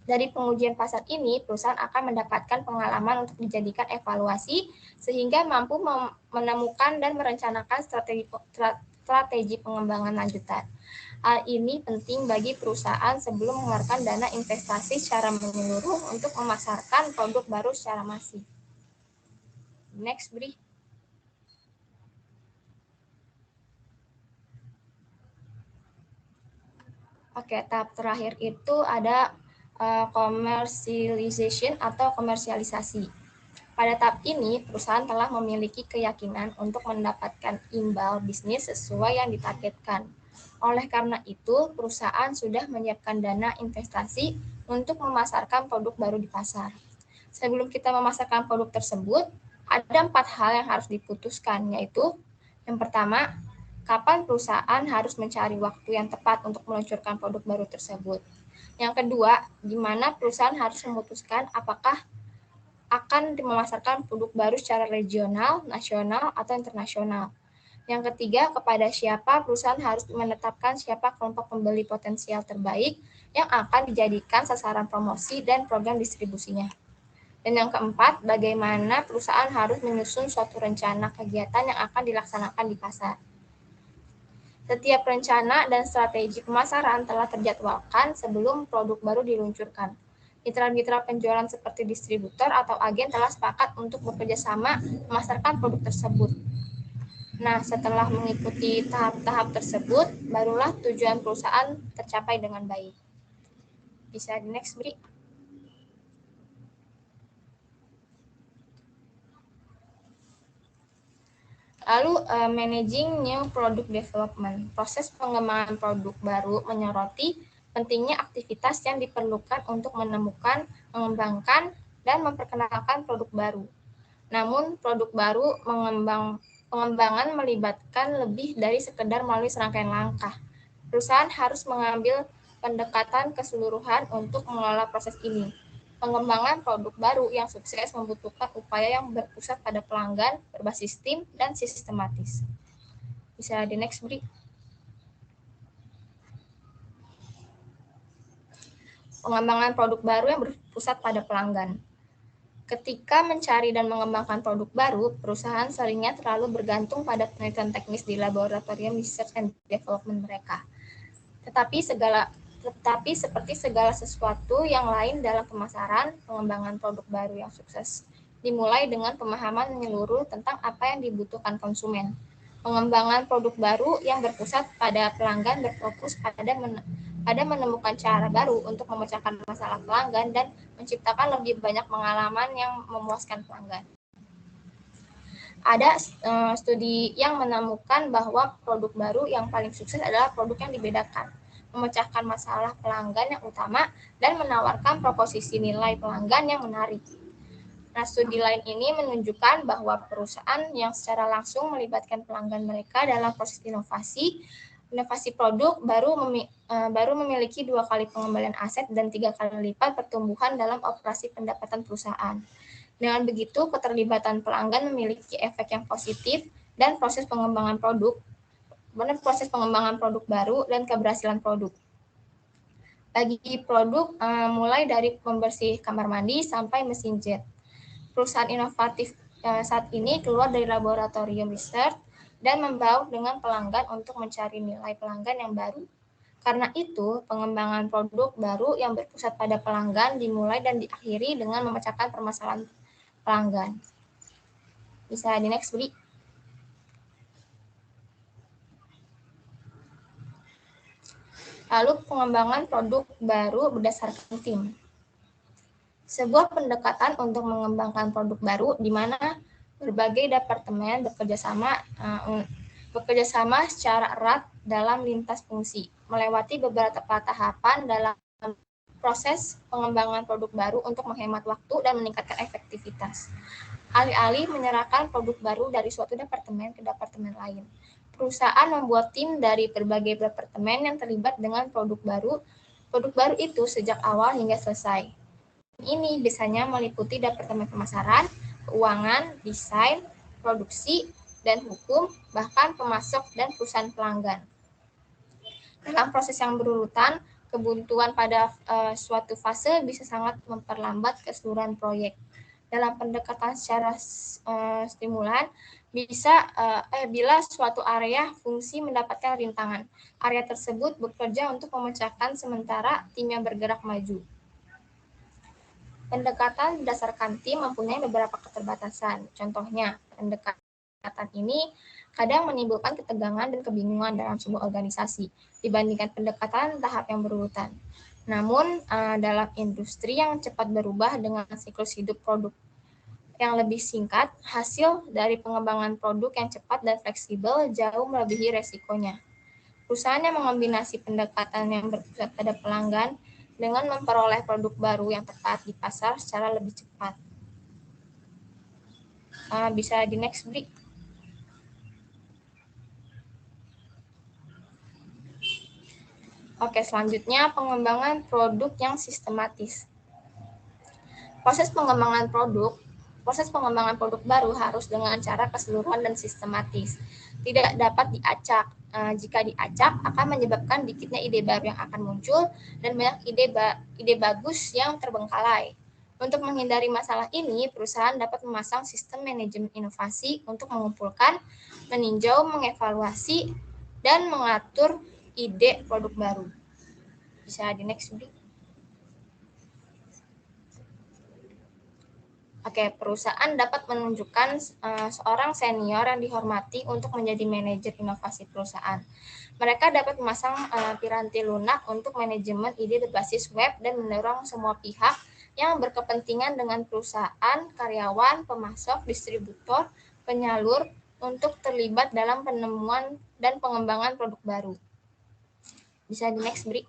Dari pengujian pasar ini, perusahaan akan mendapatkan pengalaman untuk dijadikan evaluasi, sehingga mampu menemukan dan merencanakan strategi pengembangan lanjutan. Hal ini penting bagi perusahaan sebelum mengeluarkan dana investasi secara menyeluruh untuk memasarkan produk baru secara masif. Next, Bri. Oke, tahap terakhir itu ada commercialization atau komersialisasi. Pada tahap ini, perusahaan telah memiliki keyakinan untuk mendapatkan imbal bisnis sesuai yang ditargetkan. Oleh karena itu, perusahaan sudah menyiapkan dana investasi untuk memasarkan produk baru di pasar. Sebelum kita memasarkan produk tersebut, ada 4 hal yang harus diputuskan, yaitu yang pertama, kapan perusahaan harus mencari waktu yang tepat untuk meluncurkan produk baru tersebut. Yang kedua, di mana perusahaan harus memutuskan apakah akan memasarkan produk baru secara regional, nasional, atau internasional. Yang ketiga, kepada siapa perusahaan harus menetapkan siapa kelompok pembeli potensial terbaik yang akan dijadikan sasaran promosi dan program distribusinya. Dan yang keempat, bagaimana perusahaan harus menyusun suatu rencana kegiatan yang akan dilaksanakan di pasar. Setiap rencana dan strategi pemasaran telah terjadwalkan sebelum produk baru diluncurkan. Mitra-mitra penjualan seperti distributor atau agen telah sepakat untuk bekerja sama memasarkan produk tersebut. Nah, setelah mengikuti tahap-tahap tersebut, barulah tujuan perusahaan tercapai dengan baik. Bisa di next, Bri. Lalu, managing new product development. Proses pengembangan produk baru menyoroti pentingnya aktivitas yang diperlukan untuk menemukan, mengembangkan, dan memperkenalkan produk baru. Namun, produk baru pengembangan melibatkan lebih dari sekedar melalui serangkaian langkah. Perusahaan harus mengambil pendekatan keseluruhan untuk mengelola proses ini. Pengembangan produk baru yang sukses membutuhkan upaya yang berpusat pada pelanggan, berbasis tim, dan sistematis. Bisa di next, Bri. Pengembangan produk baru yang berpusat pada pelanggan. Ketika mencari dan mengembangkan produk baru, perusahaan seringnya terlalu bergantung pada penelitian teknis di laboratorium research and development mereka. Tetapi seperti segala sesuatu yang lain dalam pemasaran, pengembangan produk baru yang sukses dimulai dengan pemahaman menyeluruh tentang apa yang dibutuhkan konsumen. Pengembangan produk baru yang berpusat pada pelanggan berfokus pada menemukan cara baru untuk memecahkan masalah pelanggan dan menciptakan lebih banyak pengalaman yang memuaskan pelanggan. Ada studi yang menemukan bahwa produk baru yang paling sukses adalah produk yang dibedakan, memecahkan masalah pelanggan yang utama, dan menawarkan proposisi nilai pelanggan yang menarik. Nah, studi lain ini menunjukkan bahwa perusahaan yang secara langsung melibatkan pelanggan mereka dalam proses inovasi produk baru memiliki 2 kali pengembalian aset dan 3 kali lipat pertumbuhan dalam operasi pendapatan perusahaan. Dengan begitu, keterlibatan pelanggan memiliki efek yang positif dan proses pengembangan produk baru dan keberhasilan produk. Bagi produk mulai dari pembersih kamar mandi sampai mesin jet. Perusahaan inovatif saat ini keluar dari laboratorium research dan membaur dengan pelanggan untuk mencari nilai pelanggan yang baru. Karena itu, pengembangan produk baru yang berpusat pada pelanggan dimulai dan diakhiri dengan memecahkan permasalahan pelanggan. Bisa di next, Bri. Lalu pengembangan produk baru berdasarkan tim. Sebuah pendekatan untuk mengembangkan produk baru di mana berbagai departemen bekerja sama secara erat dalam lintas fungsi, melewati beberapa tahapan dalam proses pengembangan produk baru untuk menghemat waktu dan meningkatkan efektivitas. Alih-alih menyerahkan produk baru dari suatu departemen ke departemen lain. Perusahaan membuat tim dari berbagai departemen yang terlibat dengan produk baru itu sejak awal hingga selesai. Ini biasanya meliputi departemen pemasaran, keuangan, desain, produksi, dan hukum, bahkan pemasok dan perusahaan pelanggan. Dalam proses yang berurutan, kebuntuan pada suatu fase bisa sangat memperlambat keseluruhan proyek. Dalam pendekatan secara stimulan, bila suatu area fungsi mendapatkan rintangan, area tersebut bekerja untuk memecahkan sementara tim yang bergerak maju. Pendekatan berdasarkan tim mempunyai beberapa keterbatasan. Contohnya, pendekatan ini kadang menimbulkan ketegangan dan kebingungan dalam sebuah organisasi dibandingkan pendekatan tahap yang berurutan. Namun, dalam industri yang cepat berubah dengan siklus hidup produk yang lebih singkat, hasil dari pengembangan produk yang cepat dan fleksibel jauh melebihi resikonya. Perusahaan yang mengombinasi pendekatan yang berpusat pada pelanggan dengan memperoleh produk baru yang tepat di pasar secara lebih cepat. Bisa di next, Bri. Oke, selanjutnya pengembangan produk yang sistematis. Proses pengembangan produk baru harus dengan cara keseluruhan dan sistematis. Tidak dapat diacak. Jika diacak akan menyebabkan dikitnya ide baru yang akan muncul dan banyak ide bagus yang terbengkalai. Untuk menghindari masalah ini, perusahaan dapat memasang sistem manajemen inovasi untuk mengumpulkan, meninjau, mengevaluasi, dan mengatur ide produk baru. Bisa di next, Bri. Oke, perusahaan dapat menunjukkan seorang senior yang dihormati untuk menjadi manajer inovasi perusahaan. Mereka dapat memasang piranti lunak untuk manajemen ide berbasis web dan mendorong semua pihak yang berkepentingan dengan perusahaan, karyawan, pemasok, distributor, penyalur untuk terlibat dalam penemuan dan pengembangan produk baru. Bisa di next, Bri.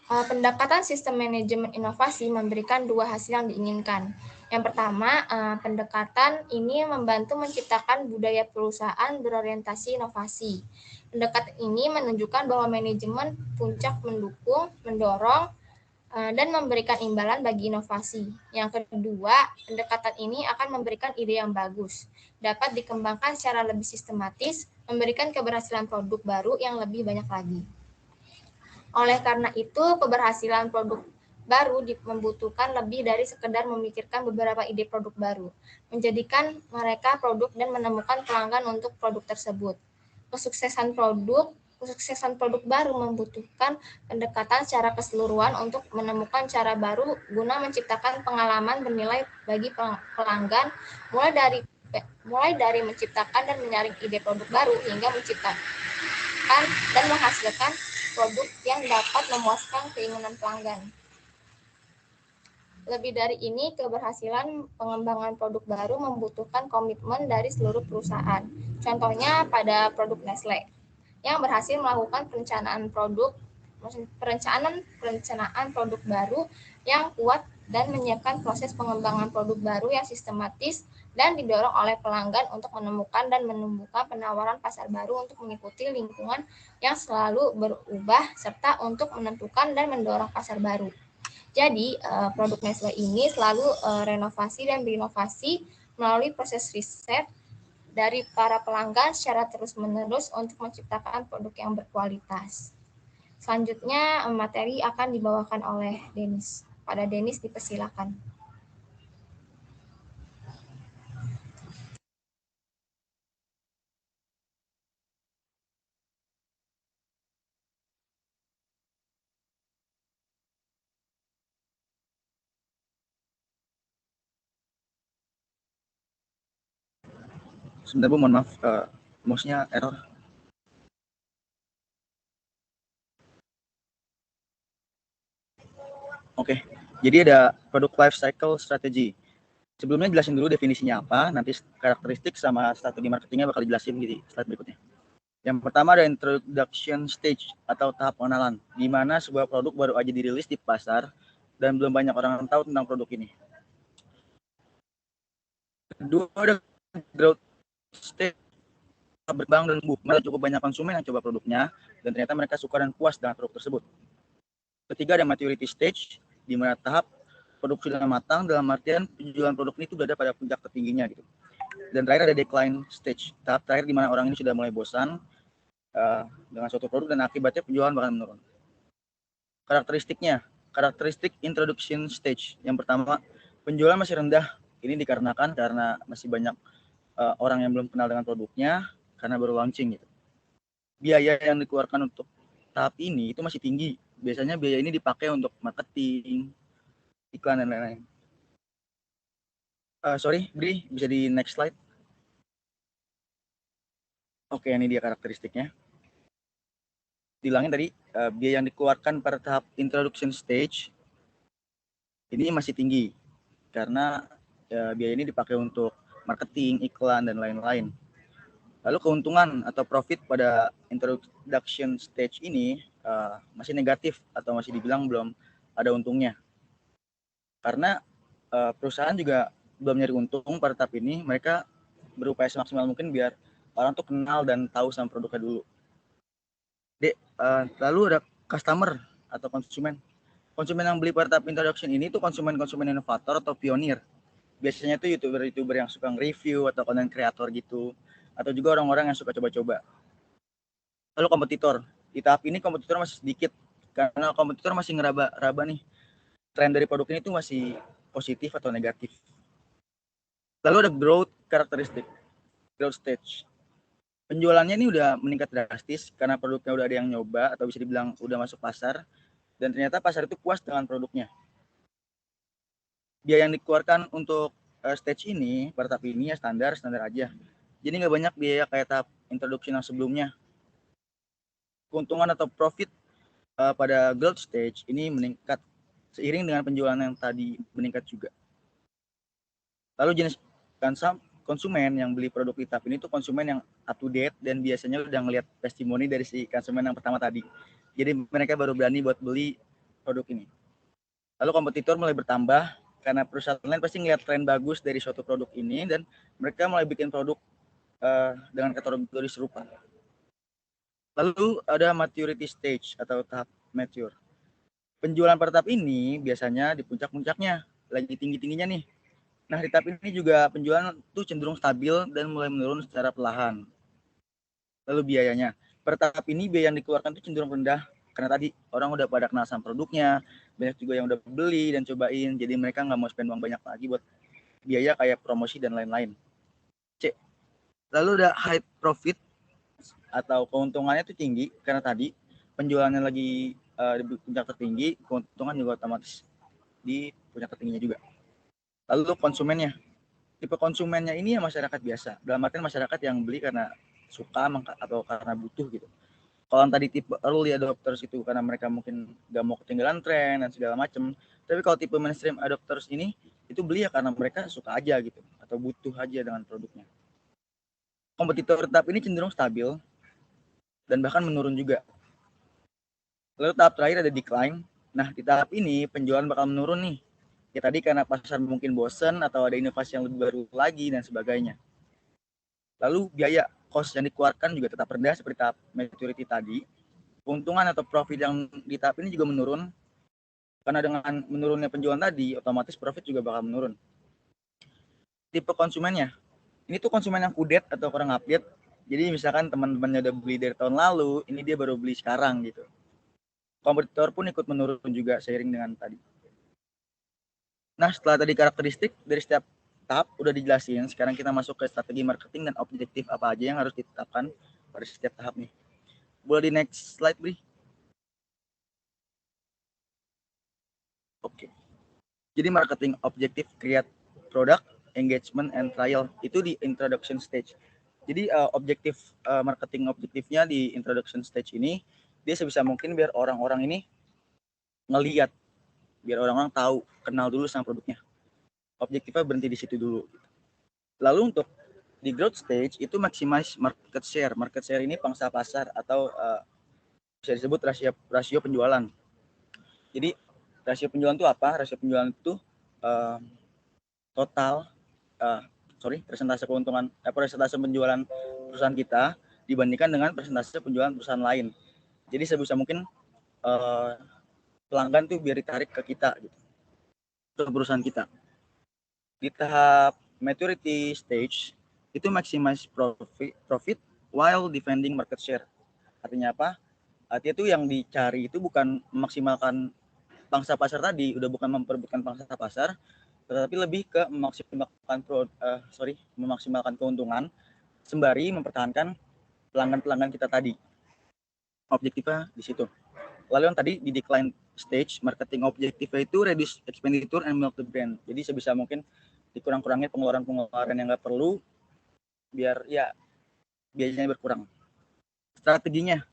Pendekatan sistem manajemen inovasi memberikan dua hasil yang diinginkan. Yang pertama, pendekatan ini membantu menciptakan budaya perusahaan berorientasi inovasi. Pendekatan ini menunjukkan bahwa manajemen puncak mendukung, mendorong, dan memberikan imbalan bagi inovasi. Yang kedua, pendekatan ini akan memberikan ide yang bagus, dapat dikembangkan secara lebih sistematis, memberikan keberhasilan produk baru yang lebih banyak lagi. Oleh karena itu, keberhasilan produk baru membutuhkan lebih dari sekedar memikirkan beberapa ide produk baru, menjadikan mereka produk dan menemukan pelanggan untuk produk tersebut. Kesuksesan produk baru membutuhkan pendekatan secara keseluruhan untuk menemukan cara baru guna menciptakan pengalaman bernilai bagi pelanggan, mulai dari menciptakan dan menyaring ide produk baru hingga menciptakan dan menghasilkan produk yang dapat memuaskan keinginan pelanggan. Lebih dari ini, keberhasilan pengembangan produk baru membutuhkan komitmen dari seluruh perusahaan. Contohnya pada produk Nestle, yang berhasil melakukan perencanaan produk baru yang kuat dan menyiapkan proses pengembangan produk baru yang sistematis dan didorong oleh pelanggan untuk menemukan dan menumbuhkan penawaran pasar baru untuk mengikuti lingkungan yang selalu berubah serta untuk menentukan dan mendorong pasar baru. Jadi, produk Nestle ini selalu renovasi dan berinovasi melalui proses riset dari para pelanggan secara terus-menerus untuk menciptakan produk yang berkualitas. Selanjutnya, materi akan dibawakan oleh Denis. Pada Denis, dipersilakan. Sebentar Bu, mohon maaf, mouse-nya error. Oke, jadi ada produk life cycle strategy. Sebelumnya jelasin dulu definisinya apa, nanti karakteristik sama strategi marketingnya bakal dijelasin di slide berikutnya. Yang pertama ada introduction stage atau tahap pengenalan, di mana sebuah produk baru aja dirilis di pasar dan belum banyak orang tahu tentang produk ini. Kedua ada growth stage, berkembang dan tumbuh. Mereka cukup banyak konsumen yang coba produknya dan ternyata mereka suka dan puas dengan produk tersebut. Ketiga ada maturity stage, di mana tahap produk sudah matang dalam artian penjualan produk ini sudah ada pada puncak tertingginya gitu. Dan terakhir ada decline stage, tahap terakhir di mana orang ini sudah mulai bosan dengan suatu produk dan akibatnya penjualan bahkan menurun. Karakteristik introduction stage. Yang pertama, penjualan masih rendah. Ini dikarenakan karena masih banyak orang yang belum kenal dengan produknya karena baru launching gitu. Biaya yang dikeluarkan untuk tahap ini itu masih tinggi. Biasanya biaya ini dipakai untuk marketing, iklan dan lain-lain. Sorry, Bri, bisa di next slide. Oke, ini dia karakteristiknya. Dilangin tadi, biaya yang dikeluarkan pada tahap introduction stage ini masih tinggi karena biaya ini dipakai untuk marketing, iklan, dan lain-lain. Lalu keuntungan atau profit pada introduction stage ini masih negatif atau masih dibilang belum ada untungnya. Karena perusahaan juga belum nyari untung pada tahap ini, mereka berupaya semaksimal mungkin biar orang tuh kenal dan tahu sama produknya dulu. Lalu ada customer atau konsumen. Konsumen yang beli pada tahap introduction ini tuh konsumen-konsumen inovator atau pionir. Biasanya tuh YouTuber yang suka nge-review atau content creator gitu, atau juga orang-orang yang suka coba-coba. Lalu kompetitor. Di tahap ini kompetitor masih sedikit karena kompetitor masih ngeraba nih tren dari produk ini tuh masih positif atau negatif. Lalu ada growth karakteristik, growth stage. Penjualannya ini udah meningkat drastis karena produknya udah ada yang nyoba atau bisa dibilang udah masuk pasar, dan ternyata pasar itu puas dengan produknya. Biaya yang dikeluarkan untuk stage ini, pada tahap ini ya standar aja. Jadi nggak banyak biaya kayak tahap introduction yang sebelumnya. Keuntungan atau profit pada growth stage ini meningkat seiring dengan penjualan yang tadi meningkat juga. Lalu jenis konsumen yang beli produk di tahap ini tuh konsumen yang up to date dan biasanya udah ngelihat testimoni dari si konsumen yang pertama tadi. Jadi mereka baru berani buat beli produk ini. Lalu kompetitor mulai bertambah karena perusahaan lain pasti ngelihat tren bagus dari suatu produk ini dan mereka mulai bikin produk dengan kategori serupa. Lalu ada maturity stage atau tahap mature. Penjualan pada tahap ini biasanya di puncak-puncaknya, lagi tinggi-tingginya nih. Nah, di tahap ini juga penjualan tuh cenderung stabil dan mulai menurun secara perlahan. Lalu biayanya. Pada tahap ini biaya yang dikeluarkan tuh cenderung rendah karena tadi orang udah pada kenal sama produknya, banyak juga yang udah beli dan cobain, jadi mereka nggak mau spend uang banyak lagi buat biaya kayak promosi dan lain-lain. C. Lalu ada high profit atau keuntungannya tuh tinggi karena tadi penjualannya lagi di puncak tertinggi, keuntungan juga otomatis di puncak tertingginya juga. Lalu konsumennya, tipe konsumennya ini ya masyarakat biasa, dalam artian masyarakat yang beli karena suka atau karena butuh gitu. Kalau yang tadi tipe early adopters itu karena mereka mungkin gak mau ketinggalan tren dan segala macam. Tapi kalau tipe mainstream adopters ini itu beli ya karena mereka suka aja gitu atau butuh aja dengan produknya. Kompetitor tetap ini cenderung stabil dan bahkan menurun juga. Lalu tahap terakhir ada decline. Nah, di tahap ini penjualan bakal menurun nih. Ya tadi karena pasar mungkin bosen atau ada inovasi yang lebih baru lagi dan sebagainya. Lalu biaya cost yang dikeluarkan juga tetap rendah seperti tahap maturity tadi. Keuntungan atau profit yang di tahap ini juga menurun. Karena dengan menurunnya penjualan tadi, otomatis profit juga bakal menurun. Tipe konsumennya. Ini tuh konsumen yang kudet atau kurang update. Jadi misalkan teman-temannya udah beli dari tahun lalu, ini dia baru beli sekarang gitu. Kompetitor pun ikut menurun juga seiring dengan tadi. Nah, setelah tadi karakteristik dari setiap tahap udah dijelasin, sekarang kita masuk ke strategi marketing dan objektif apa aja yang harus ditetapkan pada setiap tahap nih. Boleh di next slide, Bri? Oke. Jadi marketing objektif create product, engagement, and trial itu di introduction stage. Jadi objektif marketing objektifnya di introduction stage ini, dia sebisa mungkin biar orang-orang ini ngelihat, biar orang-orang tahu, kenal dulu sama produknya. Objektifnya berhenti di situ dulu. Lalu untuk di growth stage itu maximize market share. Market share ini pangsa pasar atau bisa disebut rasio penjualan. Jadi rasio penjualan itu apa? Rasio penjualan itu total persentase keuntungan persentase penjualan perusahaan kita dibandingkan dengan persentase penjualan perusahaan lain. Jadi sebisa mungkin pelanggan tuh biar ditarik ke kita gitu, ke perusahaan kita. Di tahap maturity stage itu maximize profit while defending market share. Artinya apa? Artinya itu yang dicari itu bukan memaksimalkan pangsa pasar tadi, udah bukan memperebutkan pangsa pasar, tetapi lebih ke memaksimalkan keuntungan sembari mempertahankan pelanggan-pelanggan kita tadi. Objektifnya di situ. Lalu yang tadi di decline stage, marketing objektifnya itu reduce expenditure and milk the brand. Jadi sebisa mungkin dikurang-kurangin pengeluaran-pengeluaran yang nggak perlu biar ya biayanya berkurang. Strateginya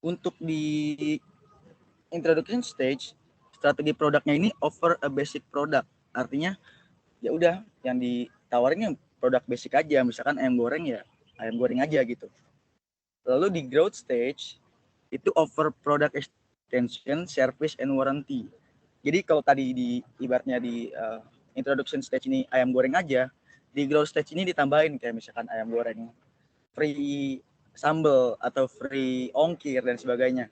untuk di introduction stage, strategi produknya ini offer a basic product. Artinya ya udah yang ditawarin yang produk basic aja, misalkan ayam goreng ya ayam goreng aja gitu. Lalu di growth stage itu offer product extension, service, and warranty. Jadi kalau tadi di ibaratnya di introduction stage ini ayam goreng aja, di growth stage ini ditambahin kayak misalkan ayam goreng free sambal atau free ongkir dan sebagainya.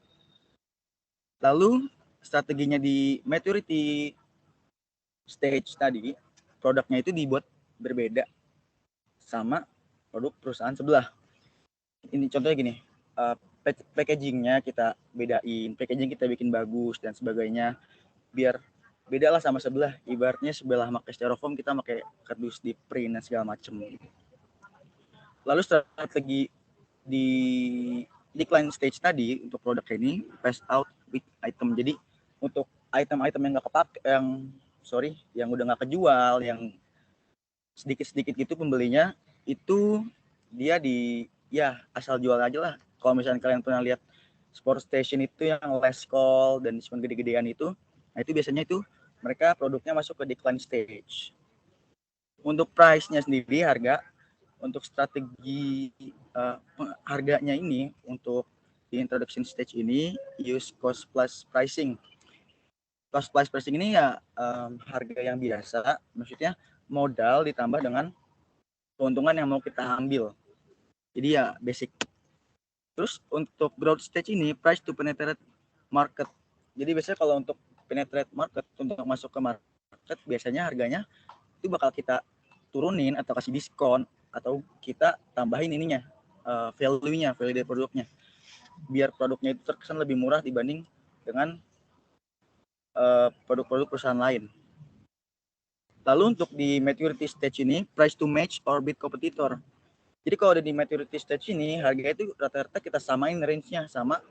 Lalu strateginya di maturity stage tadi, produknya itu dibuat berbeda sama produk perusahaan sebelah. Ini contohnya gini, packagingnya kita bedain, packaging kita bikin bagus dan sebagainya, biar beda lah sama sebelah. Ibaratnya sebelah pakai styrofoam, kita pakai kardus di print dan segala macem. Lalu strategi di decline stage tadi untuk produk ini phase out with item. Jadi untuk item-item yang nggak kepakai, yang udah nggak kejual, yang sedikit-sedikit gitu pembelinya, itu dia asal jual aja lah. Kalau misalnya kalian pernah lihat sport station itu yang last call dan diskon gede-gedean itu, nah itu biasanya itu mereka produknya masuk ke decline stage. Untuk price-nya sendiri, harga, untuk strategi harganya ini, untuk di introduction stage ini, use cost plus pricing. Cost plus pricing ini ya harga yang biasa, maksudnya modal ditambah dengan keuntungan yang mau kita ambil. Jadi ya basic. Terus untuk growth stage ini, price to penetrate market. Jadi biasanya kalau untuk penetrate market, untuk masuk ke market, biasanya harganya itu bakal kita turunin atau kasih diskon, atau kita tambahin ininya, value dari produknya, biar produknya itu terkesan lebih murah dibanding dengan produk-produk perusahaan lain. Lalu untuk di maturity stage ini, price to match or beat competitor. Jadi kalau udah di maturity stage ini, harga itu rata-rata kita samain range-nya sama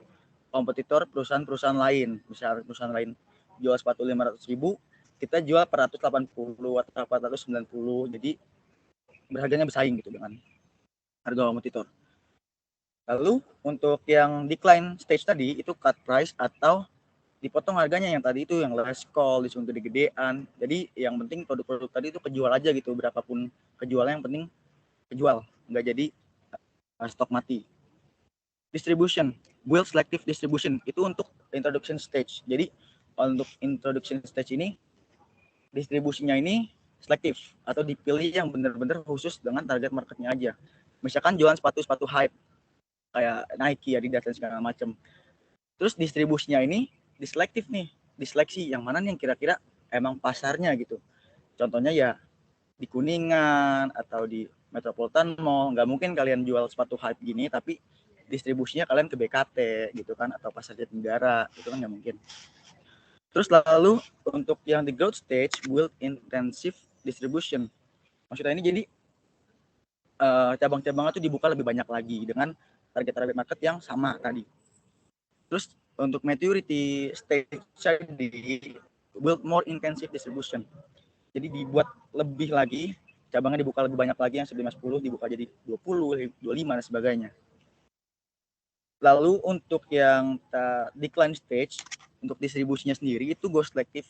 kompetitor perusahaan-perusahaan lain. Misalnya perusahaan lain jual sepatu 500.000, kita jual 480 atau 490. Jadi harganya bersaing gitu dengan harga kompetitor. Lalu untuk yang decline stage tadi itu cut price atau dipotong harganya, yang tadi itu yang last call, diskon gede-gedean. Jadi yang penting produk-produk tadi itu kejual aja gitu, berapapun kejualnya yang penting kejual, nggak jadi stok mati. Distribution, build selective distribution, itu untuk introduction stage. Jadi untuk introduction stage ini, distribusinya ini selektif atau dipilih yang benar-benar khusus dengan target marketnya aja. Misalkan jualan sepatu-sepatu hype kayak Nike, Adidas dan segala macam. Terus distribusinya ini diselektif nih, diseleksi yang mana nih yang kira-kira emang pasarnya gitu. Contohnya ya di Kuningan atau di Metropolitan Mall. Nggak mungkin kalian jual sepatu hype gini tapi distribusinya kalian ke BKT gitu kan, atau Pasar Jatinegara, itu kan nggak mungkin. Terus lalu untuk yang di growth stage, build intensive distribution. Maksudnya ini jadi cabang-cabangnya tuh dibuka lebih banyak lagi dengan target market yang sama tadi. Terus untuk maturity stage di build more intensive distribution. Jadi dibuat lebih lagi, cabangnya dibuka lebih banyak lagi, yang sebelumnya 10 dibuka jadi 20, 25 dan sebagainya. Lalu untuk yang decline stage, untuk distribusinya sendiri itu go selective,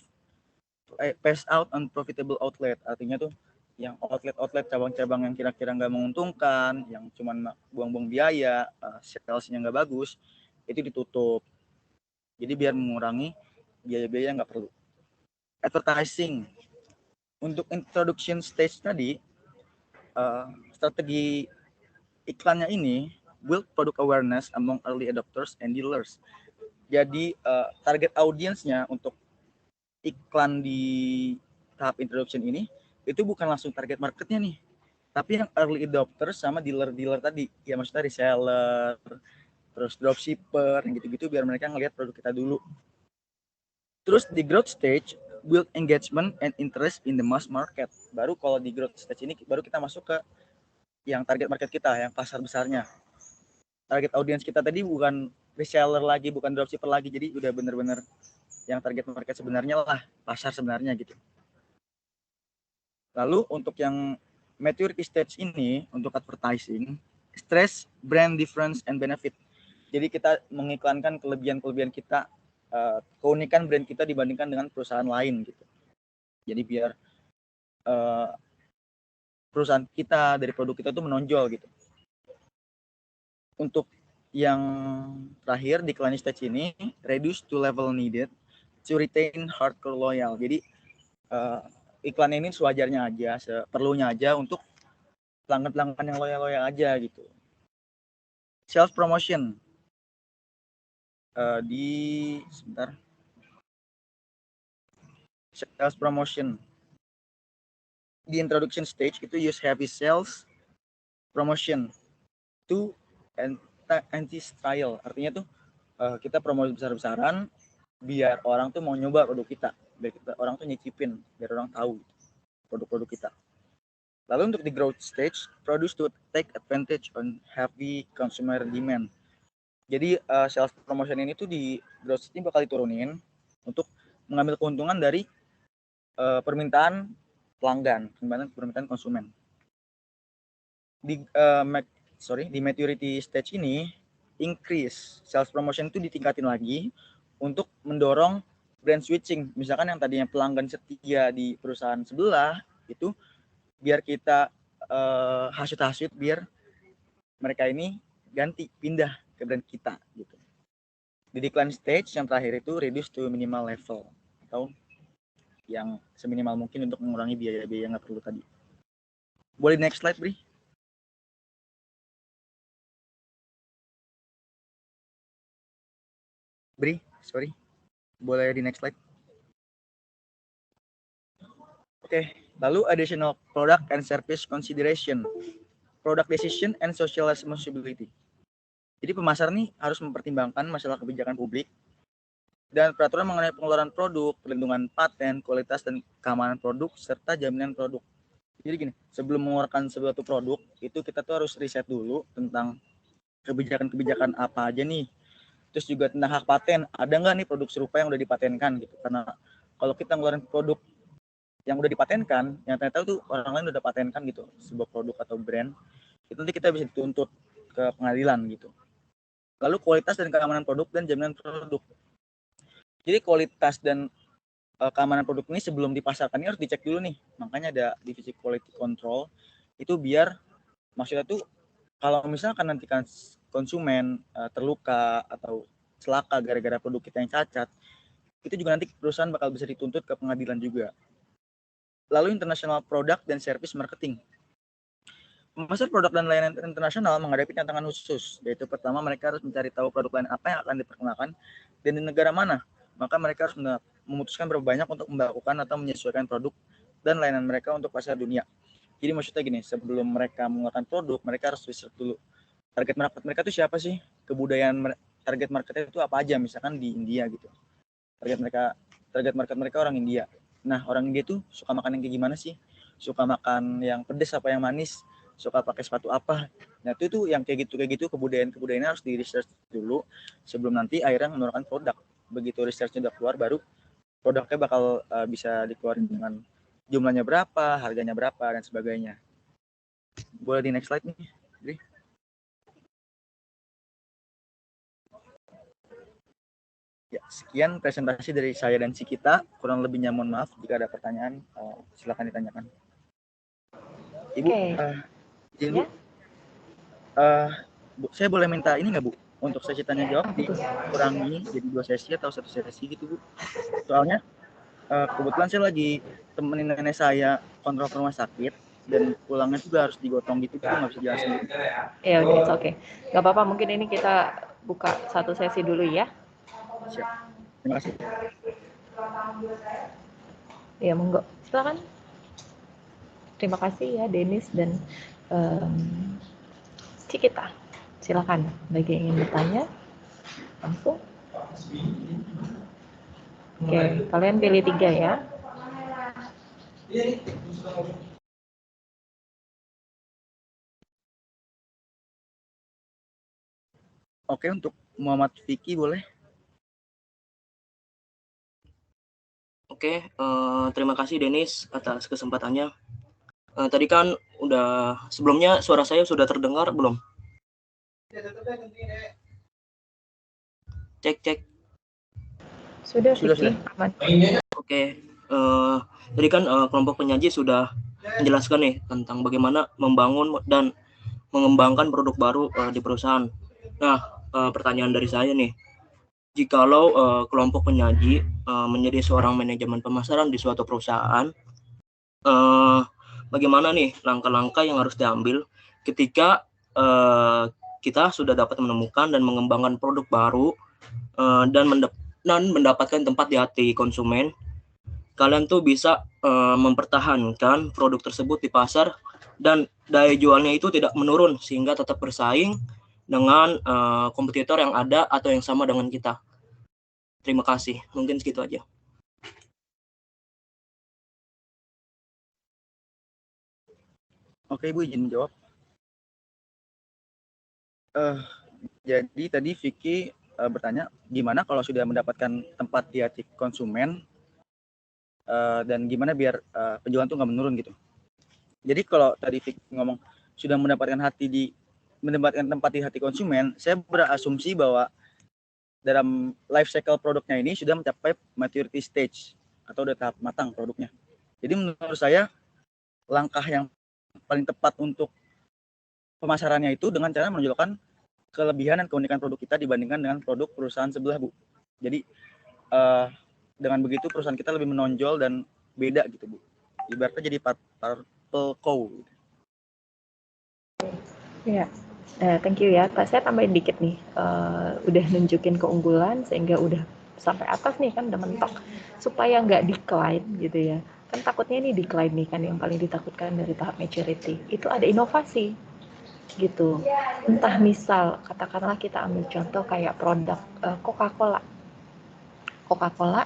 pass out unprofitable outlet. Artinya tuh yang outlet cabang-cabang yang kira-kira nggak menguntungkan, yang cuman buang-buang biaya, salesnya nggak bagus, itu ditutup. Jadi biar mengurangi biaya-biaya yang nggak perlu. Advertising, untuk introduction stage tadi, strategi iklannya ini build product awareness among early adopters and dealers. Jadi target audiensnya untuk iklan di tahap introduction ini itu bukan langsung target marketnya nih, tapi yang early adopters sama dealer-dealer tadi, ya maksudnya reseller, terus dropshipper, yang gitu-gitu, biar mereka ngelihat produk kita dulu. Terus di growth stage, build engagement and interest in the mass market. Baru kalau di growth stage ini baru kita masuk ke yang target market kita, yang pasar besarnya. Target audience kita tadi bukan reseller lagi, bukan dropshipper lagi, jadi udah bener-bener yang target market sebenarnya lah, pasar sebenarnya gitu. Lalu untuk yang maturity stage ini, untuk advertising, stress brand difference and benefit. Jadi kita mengiklankan kelebihan-kelebihan kita, keunikan brand kita dibandingkan dengan perusahaan lain gitu. Jadi biar perusahaan kita dari produk kita itu menonjol gitu. Untuk yang terakhir di decline stage ini, reduce to level needed to retain hardcore loyal. Jadi iklan ini sewajarnya aja, seperlunya aja untuk pelanggan-pelanggan yang loyal-loyal aja gitu. Self promotion, sales promotion di introduction stage itu use heavy sales promotion to anti-trial. Artinya tuh kita promosi besar-besaran biar orang tuh mau nyoba produk kita, biar orang tuh nyicipin, biar orang tahu produk-produk kita. Lalu untuk di growth stage, produce to take advantage on heavy consumer demand. Jadi sales promotion ini tuh di growth stage bakal diturunin untuk mengambil keuntungan dari permintaan pelanggan, permintaan konsumen. Di maturity stage ini, increase sales promotion itu ditingkatin lagi untuk mendorong brand switching. Misalkan yang tadinya pelanggan setia di perusahaan sebelah itu biar kita hasut-hasut biar mereka ini ganti pindah ke brand kita gitu. Di decline stage yang terakhir itu reduce to minimal level atau yang seminimal mungkin untuk mengurangi biaya-biaya yang nggak perlu tadi. Boleh next slide, Bri? Bri, sorry. Boleh di next slide? Oke, lalu additional product and service consideration, product decision and social responsibility. Jadi pemasar nih harus mempertimbangkan masalah kebijakan publik dan peraturan mengenai pengeluaran produk, perlindungan paten, kualitas dan keamanan produk, serta jaminan produk. Jadi gini, sebelum mengeluarkan suatu produk, itu kita tuh harus riset dulu tentang kebijakan-kebijakan apa aja nih. Terus juga tentang hak paten, ada nggak nih produk serupa yang udah dipatenkan gitu. Karena kalau kita ngeluarin produk yang udah dipatenkan, yang ternyata tuh orang lain udah patenkan gitu, sebuah produk atau brand, itu nanti kita bisa dituntut ke pengadilan gitu. Lalu kualitas dan keamanan produk dan jaminan produk. Jadi kualitas dan keamanan produk ini sebelum dipasarkan ini harus dicek dulu nih. Makanya ada divisi quality control, itu biar maksudnya tuh kalau misalkan nanti kan konsumen terluka atau celaka gara-gara produk kita yang cacat, itu juga nanti perusahaan bakal bisa dituntut ke pengadilan juga. Lalu international product dan service marketing. Pemasar produk dan layanan internasional menghadapi tantangan khusus, yaitu pertama mereka harus mencari tahu produk lain apa yang akan diperkenalkan dan di negara mana. Maka mereka harus memutuskan berapa banyak untuk melakukan atau menyesuaikan produk dan layanan mereka untuk pasar dunia. Jadi maksudnya gini, sebelum mereka mengeluarkan produk, mereka harus riset dulu. Target market mereka itu siapa sih? Kebudayaan target marketnya itu apa aja? Misalkan di India gitu. Target market mereka orang India. Nah, orang India tuh suka makan yang kayak gimana sih? Suka makan yang pedas apa yang manis? Suka pakai sepatu apa? Nah, itu tuh yang kayak gitu kebudayaan harus di research dulu sebelum nanti akhirnya mengeluarkan produk. Begitu researchnya udah keluar, baru produknya bakal bisa dikeluarin dengan jumlahnya berapa, harganya berapa, dan sebagainya. Boleh di next slide nih, Dri? Ya, sekian presentasi dari saya dan Cikita. Kurang lebihnya mohon maaf jika ada pertanyaan, silakan ditanyakan. Ibu, izin Bu, Bu, saya boleh minta ini nggak Bu? Untuk sesi tanya jawab dikurangi jadi 2 sesi atau 1 sesi gitu Bu. Soalnya kebetulan saya lagi temenin nenek saya kontrol ke rumah sakit dan pulangnya juga harus digotong gitu, nggak bisa jalan sendiri. Ya udah, it's okay. Nggak apa-apa, mungkin ini kita buka 1 sesi dulu ya. Siap. Terima kasih. Ya, monggo. Silakan. Terima kasih ya Denis dan Cikita. Silakan bagi yang ingin bertanya langsung. Oke, kalian pilih 3 ya. Oke, untuk Muhammad Vicky boleh. Oke, terima kasih Denis atas kesempatannya. Tadi kan udah sebelumnya suara saya sudah terdengar belum? Cek. Sudah. Oke, tadi kan kelompok penyaji sudah menjelaskan nih tentang bagaimana membangun dan mengembangkan produk baru di perusahaan. Nah, pertanyaan dari saya nih, jikalau kelompok penyaji menjadi seorang manajemen pemasaran di suatu perusahaan, bagaimana nih langkah-langkah yang harus diambil ketika kita sudah dapat menemukan dan mengembangkan produk baru dan mendapatkan tempat di hati konsumen, kalian tuh bisa mempertahankan produk tersebut di pasar dan daya jualnya itu tidak menurun sehingga tetap bersaing dengan kompetitor yang ada atau yang sama dengan kita. Terima kasih. Mungkin segitu aja. Oke, Ibu izin menjawab. Jadi tadi Vicky bertanya gimana kalau sudah mendapatkan tempat di hati konsumen dan gimana biar penjualan tuh nggak menurun gitu. Jadi kalau tadi Vicky ngomong sudah mendapatkan tempat di hati konsumen, saya berasumsi bahwa dalam life cycle produknya ini sudah mencapai maturity stage atau udah tahap matang produknya. Jadi menurut saya langkah yang paling tepat untuk pemasarannya itu dengan cara menunjukkan kelebihan dan keunikan produk kita dibandingkan dengan produk perusahaan sebelah, Bu. Jadi dengan begitu perusahaan kita lebih menonjol dan beda gitu, Bu. Ibaratnya jadi purple cow. Gitu. Ya, thank you ya. Saya tambahin dikit nih. Udah nunjukin keunggulan sehingga udah sampai atas nih kan udah mentok. Supaya nggak decline gitu ya. Kan takutnya ini decline nih kan yang paling ditakutkan dari tahap maturity. Itu ada inovasi gitu. Entah misal katakanlah kita ambil contoh kayak produk Coca-Cola. Coca-Cola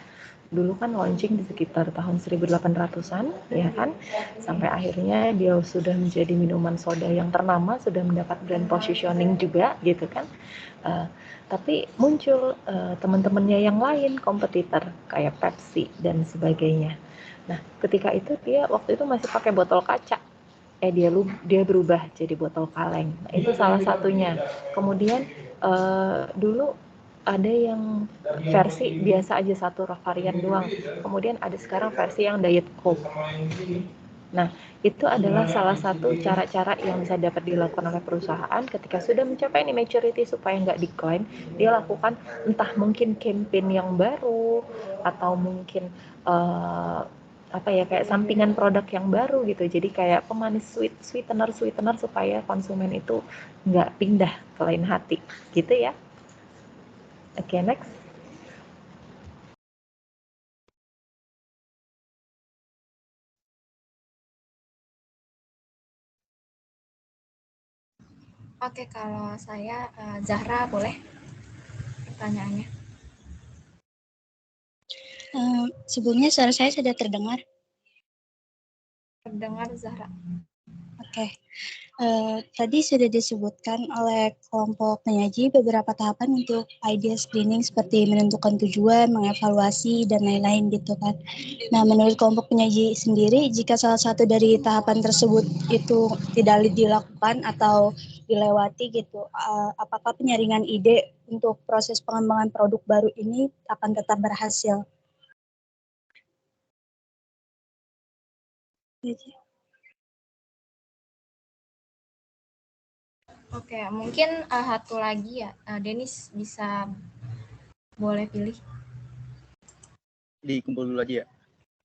dulu kan launching di sekitar tahun 1800-an ya kan, sampai akhirnya dia sudah menjadi minuman soda yang ternama, sudah mendapat brand positioning juga gitu kan. Tapi muncul teman-temannya yang lain, kompetitor kayak Pepsi dan sebagainya. Nah ketika itu dia waktu itu masih pakai botol kaca, dia berubah jadi botol kaleng. Nah, itu salah satunya. Kemudian dulu ada yang versi biasa aja satu varian doang. Kemudian ada sekarang versi yang diet coke. Nah, itu adalah salah satu cara-cara yang bisa dapat dilakukan oleh perusahaan ketika sudah mencapai ini maturity supaya nggak decline. Dia lakukan entah mungkin campaign yang baru atau mungkin apa ya kayak sampingan produk yang baru gitu. Jadi kayak pemanis sweetener supaya konsumen itu nggak pindah ke lain hati gitu ya. Oke, next. Oke, kalau saya Zahra boleh pertanyaannya. Sebelumnya suara saya sudah terdengar. Terdengar Zahra. Oke. Tadi sudah disebutkan oleh kelompok penyaji beberapa tahapan untuk idea screening seperti menentukan tujuan, mengevaluasi, dan lain-lain gitu kan. Nah, menurut kelompok penyaji sendiri, jika salah satu dari tahapan tersebut itu tidak dilakukan atau dilewati gitu, apakah penyaringan ide untuk proses pengembangan produk baru ini akan tetap berhasil? Oke, mungkin satu lagi ya, Denis bisa boleh pilih. Dikumpul dulu aja ya.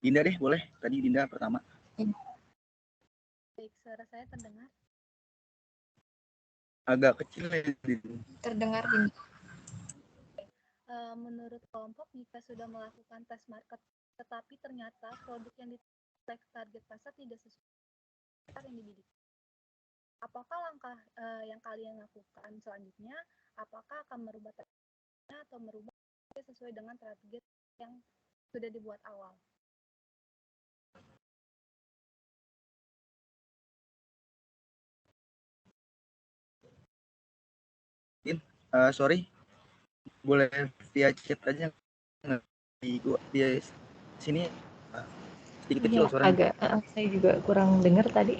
Dinda deh boleh. Tadi Dinda pertama. Baik, suara saya terdengar? Agak kecil ya. Terdengar Dinda. Menurut kelompok, jika sudah melakukan tes market, tetapi ternyata produk yang target pasar tidak sesuai yang dibidik. Apakah langkah yang kalian lakukan selanjutnya? Apakah akan merubah targetnya atau merubah sesuai dengan target yang sudah dibuat awal? Sorry, boleh via chat aja di sini sedikit kecil suaranya. Agak saya juga kurang dengar tadi.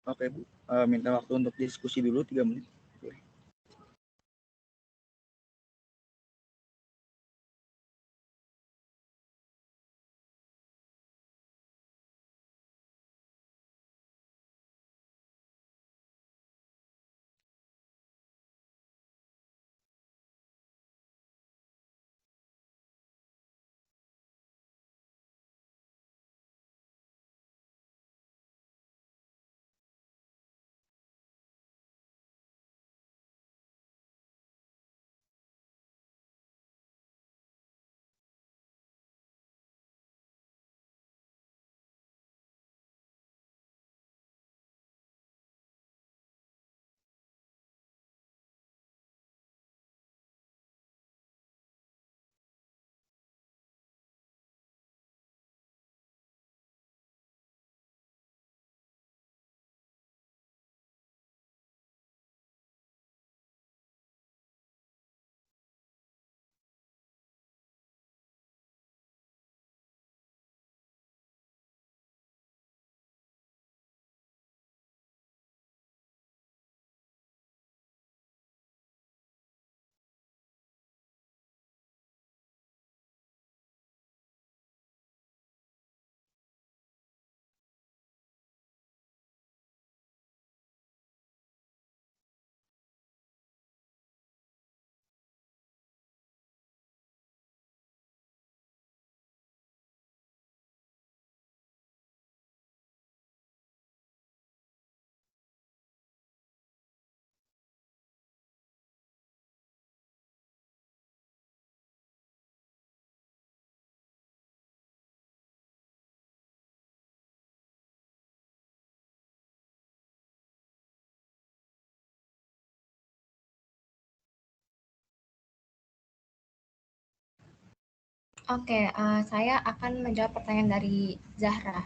Oke Bu, minta waktu untuk diskusi dulu 3 menit. Oke, saya akan menjawab pertanyaan dari Zahra.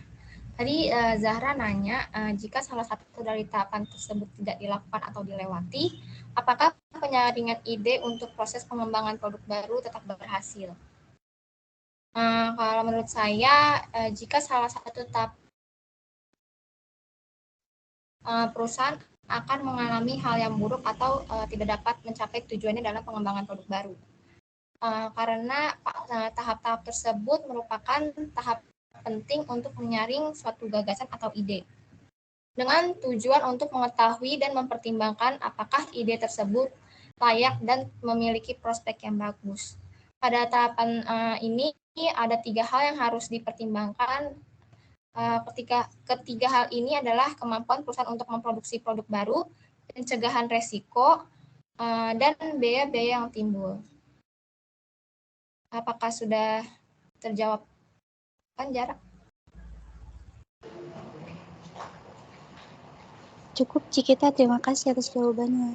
Tadi Zahra nanya, jika salah satu dari tahapan tersebut tidak dilakukan atau dilewati, apakah penyaringan ide untuk proses pengembangan produk baru tetap berhasil? Kalau menurut saya, jika salah satu tahap perusahaan akan mengalami hal yang buruk atau tidak dapat mencapai tujuannya dalam pengembangan produk baru. Karena tahap-tahap tersebut merupakan tahap penting untuk menyaring suatu gagasan atau ide. Dengan tujuan untuk mengetahui dan mempertimbangkan apakah ide tersebut layak dan memiliki prospek yang bagus. Pada tahapan ini ada 3 hal yang harus dipertimbangkan. Ketiga hal ini adalah kemampuan perusahaan untuk memproduksi produk baru, pencegahan resiko, dan biaya-biaya yang timbul. Apakah sudah terjawab, Jarak? Cukup, Cikita. Terima kasih atas jawabannya.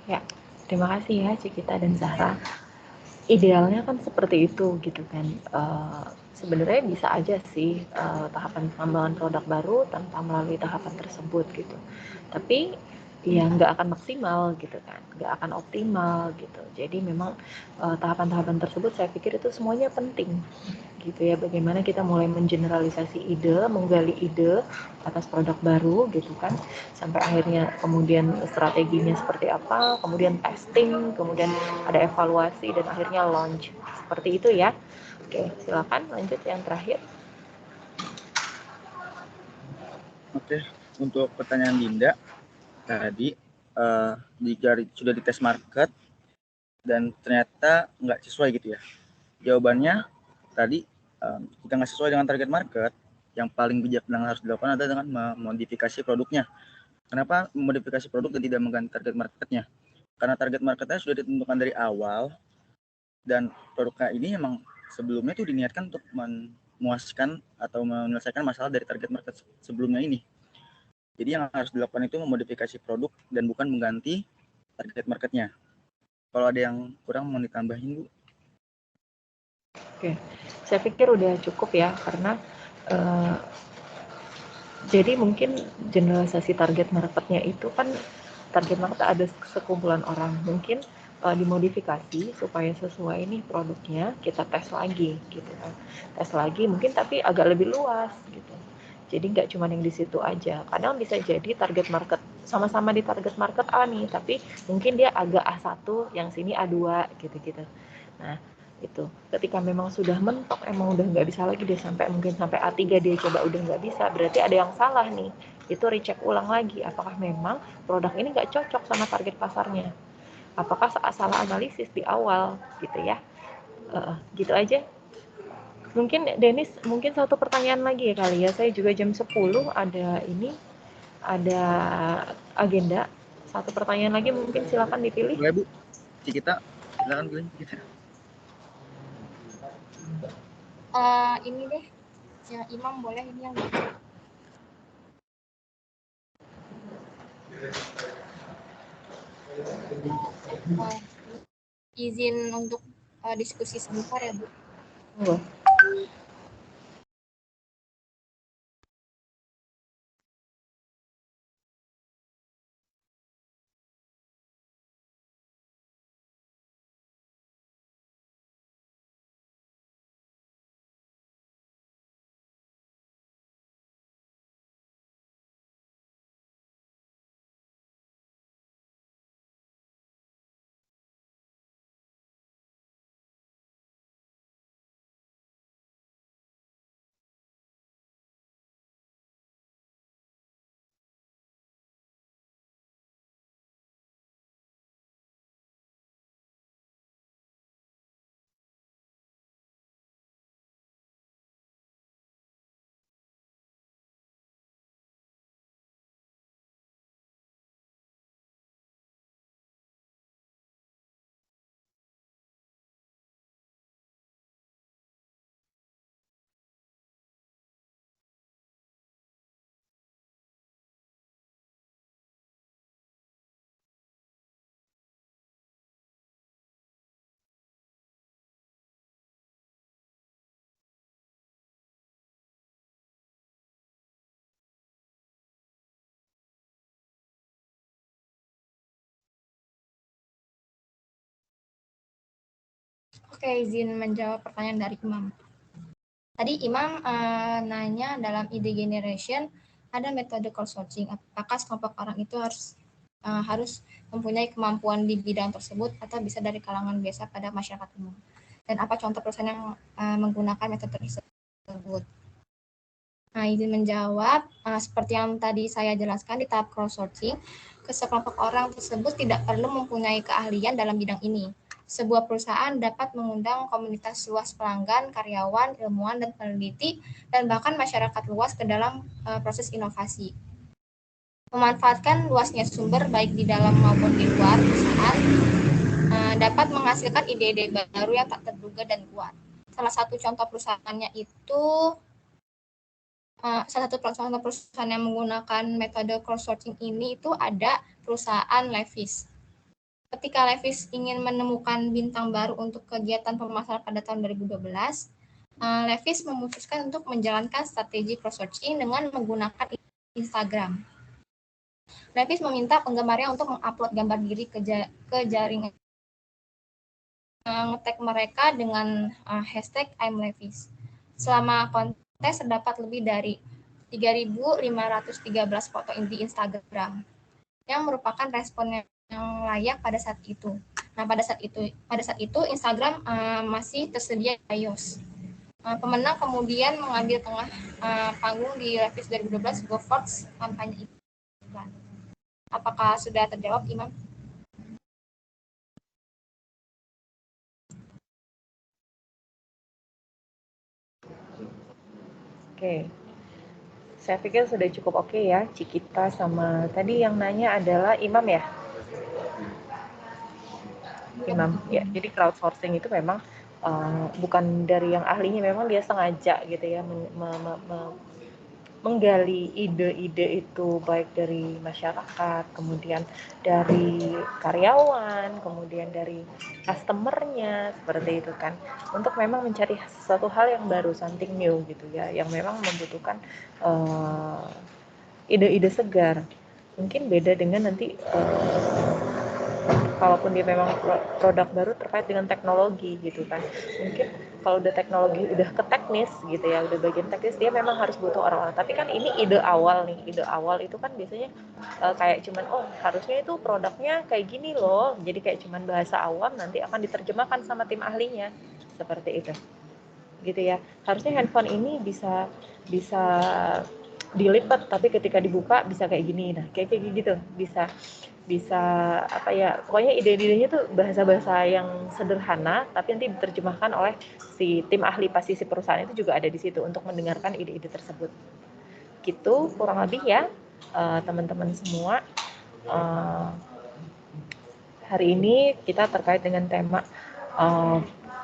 Ya, terima kasih ya Cikita dan Zahra. Idealnya kan seperti itu gitu kan. Sebenarnya bisa aja sih tahapan pengembangan produk baru tanpa melalui tahapan tersebut gitu. Tapi ya nggak akan maksimal gitu kan, nggak akan optimal gitu. Jadi memang tahapan-tahapan tersebut saya pikir itu semuanya penting gitu ya. Bagaimana kita mulai mengeneralisasi ide, menggali ide atas produk baru gitu kan, sampai akhirnya kemudian strateginya seperti apa, kemudian testing, kemudian ada evaluasi dan akhirnya launch. Seperti itu ya. Oke, silakan lanjut yang terakhir. Oke, untuk pertanyaan Dinda tadi, jika sudah dites market dan ternyata nggak sesuai gitu ya, jawabannya tadi jika nggak sesuai dengan target market, yang paling bijak yang harus dilakukan adalah dengan memodifikasi produknya. Kenapa memodifikasi produk dan tidak mengganti target marketnya? Karena target marketnya sudah ditentukan dari awal, dan produknya ini memang sebelumnya itu diniatkan untuk memuaskan atau menyelesaikan masalah dari target market sebelumnya ini. Jadi yang harus dilakukan itu memodifikasi produk dan bukan mengganti target marketnya. Kalau ada yang kurang mau ditambahin, Bu? Oke, saya pikir udah cukup ya, karena jadi mungkin generalisasi target marketnya itu kan, target market ada sekumpulan orang, mungkin dimodifikasi supaya sesuai nih produknya, kita tes lagi gitu kan, tes lagi mungkin tapi agak lebih luas gitu. Jadi nggak cuma yang di situ aja. Kadang bisa jadi target market sama-sama di target market A nih, tapi mungkin dia agak A1, yang sini A2 gitu-gitu. Nah, itu ketika memang sudah mentok, emang udah nggak bisa lagi, dia mungkin sampai A3 dia coba udah nggak bisa, berarti ada yang salah nih. Itu recheck ulang lagi, apakah memang produk ini nggak cocok sama target pasarnya, apakah salah analisis di awal gitu ya. Gitu aja. Mungkin Dennis, mungkin satu pertanyaan lagi ya kali ya, saya juga jam 10 ada agenda. Satu pertanyaan lagi mungkin silakan dipilih. Boleh, Bu? Cikita, silakan pilih. Ini deh, ya Imam boleh ini yang izin untuk diskusi sebentar ya, Bu. Oh. Oke, izin menjawab pertanyaan dari Imam. Tadi Imam nanya dalam ide generation ada metode crowdsourcing. Apakah sekelompok orang itu harus mempunyai kemampuan di bidang tersebut atau bisa dari kalangan biasa pada masyarakat umum? Dan apa contoh perusahaan yang menggunakan metode tersebut? Nah, izin menjawab, seperti yang tadi saya jelaskan di tahap crowdsourcing, sekelompok orang tersebut tidak perlu mempunyai keahlian dalam bidang ini. Sebuah perusahaan dapat mengundang komunitas luas pelanggan, karyawan, ilmuwan, dan peneliti, dan bahkan masyarakat luas ke dalam proses inovasi. Memanfaatkan luasnya sumber baik di dalam maupun di luar perusahaan dapat menghasilkan ide-ide baru yang tak terduga dan kuat. Salah satu contoh perusahaannya itu salah satu perusahaan yang menggunakan metode crowdsourcing ini itu ada perusahaan Levi's. Ketika Levi's ingin menemukan bintang baru untuk kegiatan pemasaran pada tahun 2012, Levi's memutuskan untuk menjalankan strategi crowdsourcing dengan menggunakan Instagram. Levi's meminta penggemarnya untuk mengupload gambar diri ke jaringan, nge-tag mereka dengan hashtag I'm Levi's. Selama kontes terdapat lebih dari 3.513 foto di Instagram yang merupakan respon yang layak pada saat itu. Nah, pada saat itu Instagram masih tersedia di iOS. Pemenang kemudian mengambil tengah panggung di Levi's 2012 Go Forth kampanye iklan. Apakah sudah terjawab, Imam? Oke. Saya pikir sudah cukup oke ya, Cikita sama tadi yang nanya adalah Imam ya? Imam, ya. Jadi crowdsourcing itu memang bukan dari yang ahlinya, memang dia sengaja gitu ya menggali ide-ide itu baik dari masyarakat, kemudian dari karyawan, kemudian dari customer-nya, seperti itu kan, untuk memang mencari sesuatu hal yang baru, something new gitu ya, yang memang membutuhkan ide-ide segar. Mungkin beda dengan nanti kalaupun dia memang produk baru terkait dengan teknologi gitu kan, mungkin kalau udah teknologi udah ke teknis gitu ya, udah bagian teknis, dia memang harus butuh orang-orang. Tapi kan ini ide awal itu kan biasanya kayak cuman harusnya itu produknya kayak gini loh, jadi kayak cuman bahasa awam, nanti akan diterjemahkan sama tim ahlinya, seperti itu gitu ya. Harusnya handphone ini bisa dilipat, tapi ketika dibuka bisa kayak gini, nah kayak gitu, bisa apa ya, pokoknya ide-idenya tuh bahasa-bahasa yang sederhana tapi nanti diterjemahkan oleh si tim ahli, pasti si perusahaan itu juga ada di situ untuk mendengarkan ide-ide tersebut. Gitu kurang lebih ya teman-teman semua. Hari ini kita terkait dengan tema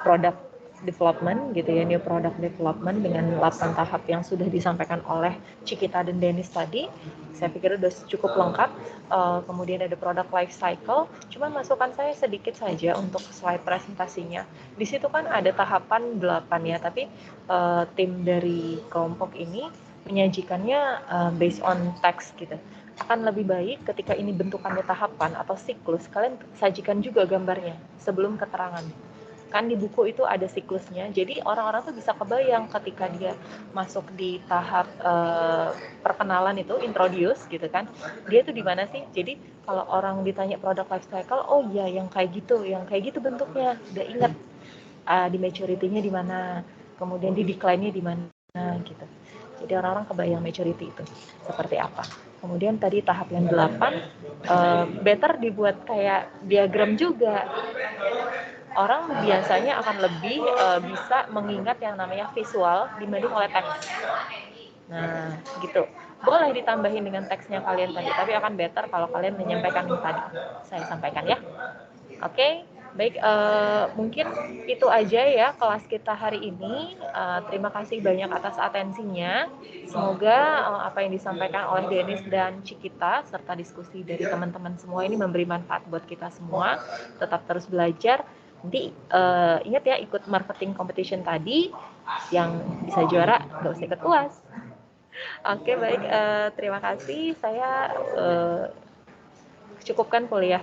product development gitu ya, new product development dengan 8 tahap yang sudah disampaikan oleh Cikita dan Dennis tadi. Saya pikir sudah cukup lengkap. Kemudian ada product life cycle. Cuma masukan saya sedikit saja untuk slide presentasinya. Di situ kan ada tahapan 8 ya, tapi tim dari kelompok ini menyajikannya based on text gitu. Akan lebih baik ketika ini bentukannya tahapan atau siklus, kalian sajikan juga gambarnya sebelum keterangan. Kan di buku itu ada siklusnya, jadi orang-orang tuh bisa kebayang ketika dia masuk di tahap perkenalan itu, introduce gitu kan, dia tuh di mana sih. Jadi kalau orang ditanya product life cycle, oh iya yang kayak gitu bentuknya, udah inget di maturity-nya di mana, kemudian di decline-nya di mana gitu. Jadi orang-orang kebayang maturity itu seperti apa. Kemudian tadi tahap yang 8, better dibuat kayak diagram juga. Orang biasanya akan lebih bisa mengingat yang namanya visual dibanding oleh teks. Nah, gitu. Boleh ditambahin dengan teksnya kalian tadi, tapi akan better kalau kalian menyampaikan yang tadi saya sampaikan ya. Oke, baik, mungkin itu aja ya kelas kita hari ini. Terima kasih banyak atas atensinya. Semoga apa yang disampaikan oleh Dennis dan Cikita serta diskusi dari teman-teman semua ini memberi manfaat buat kita semua. Tetap terus belajar. Nanti ingat ya, ikut marketing competition tadi, yang bisa juara nggak usah ikut UAS. Oke, baik, terima kasih. Saya cukupkan kuliah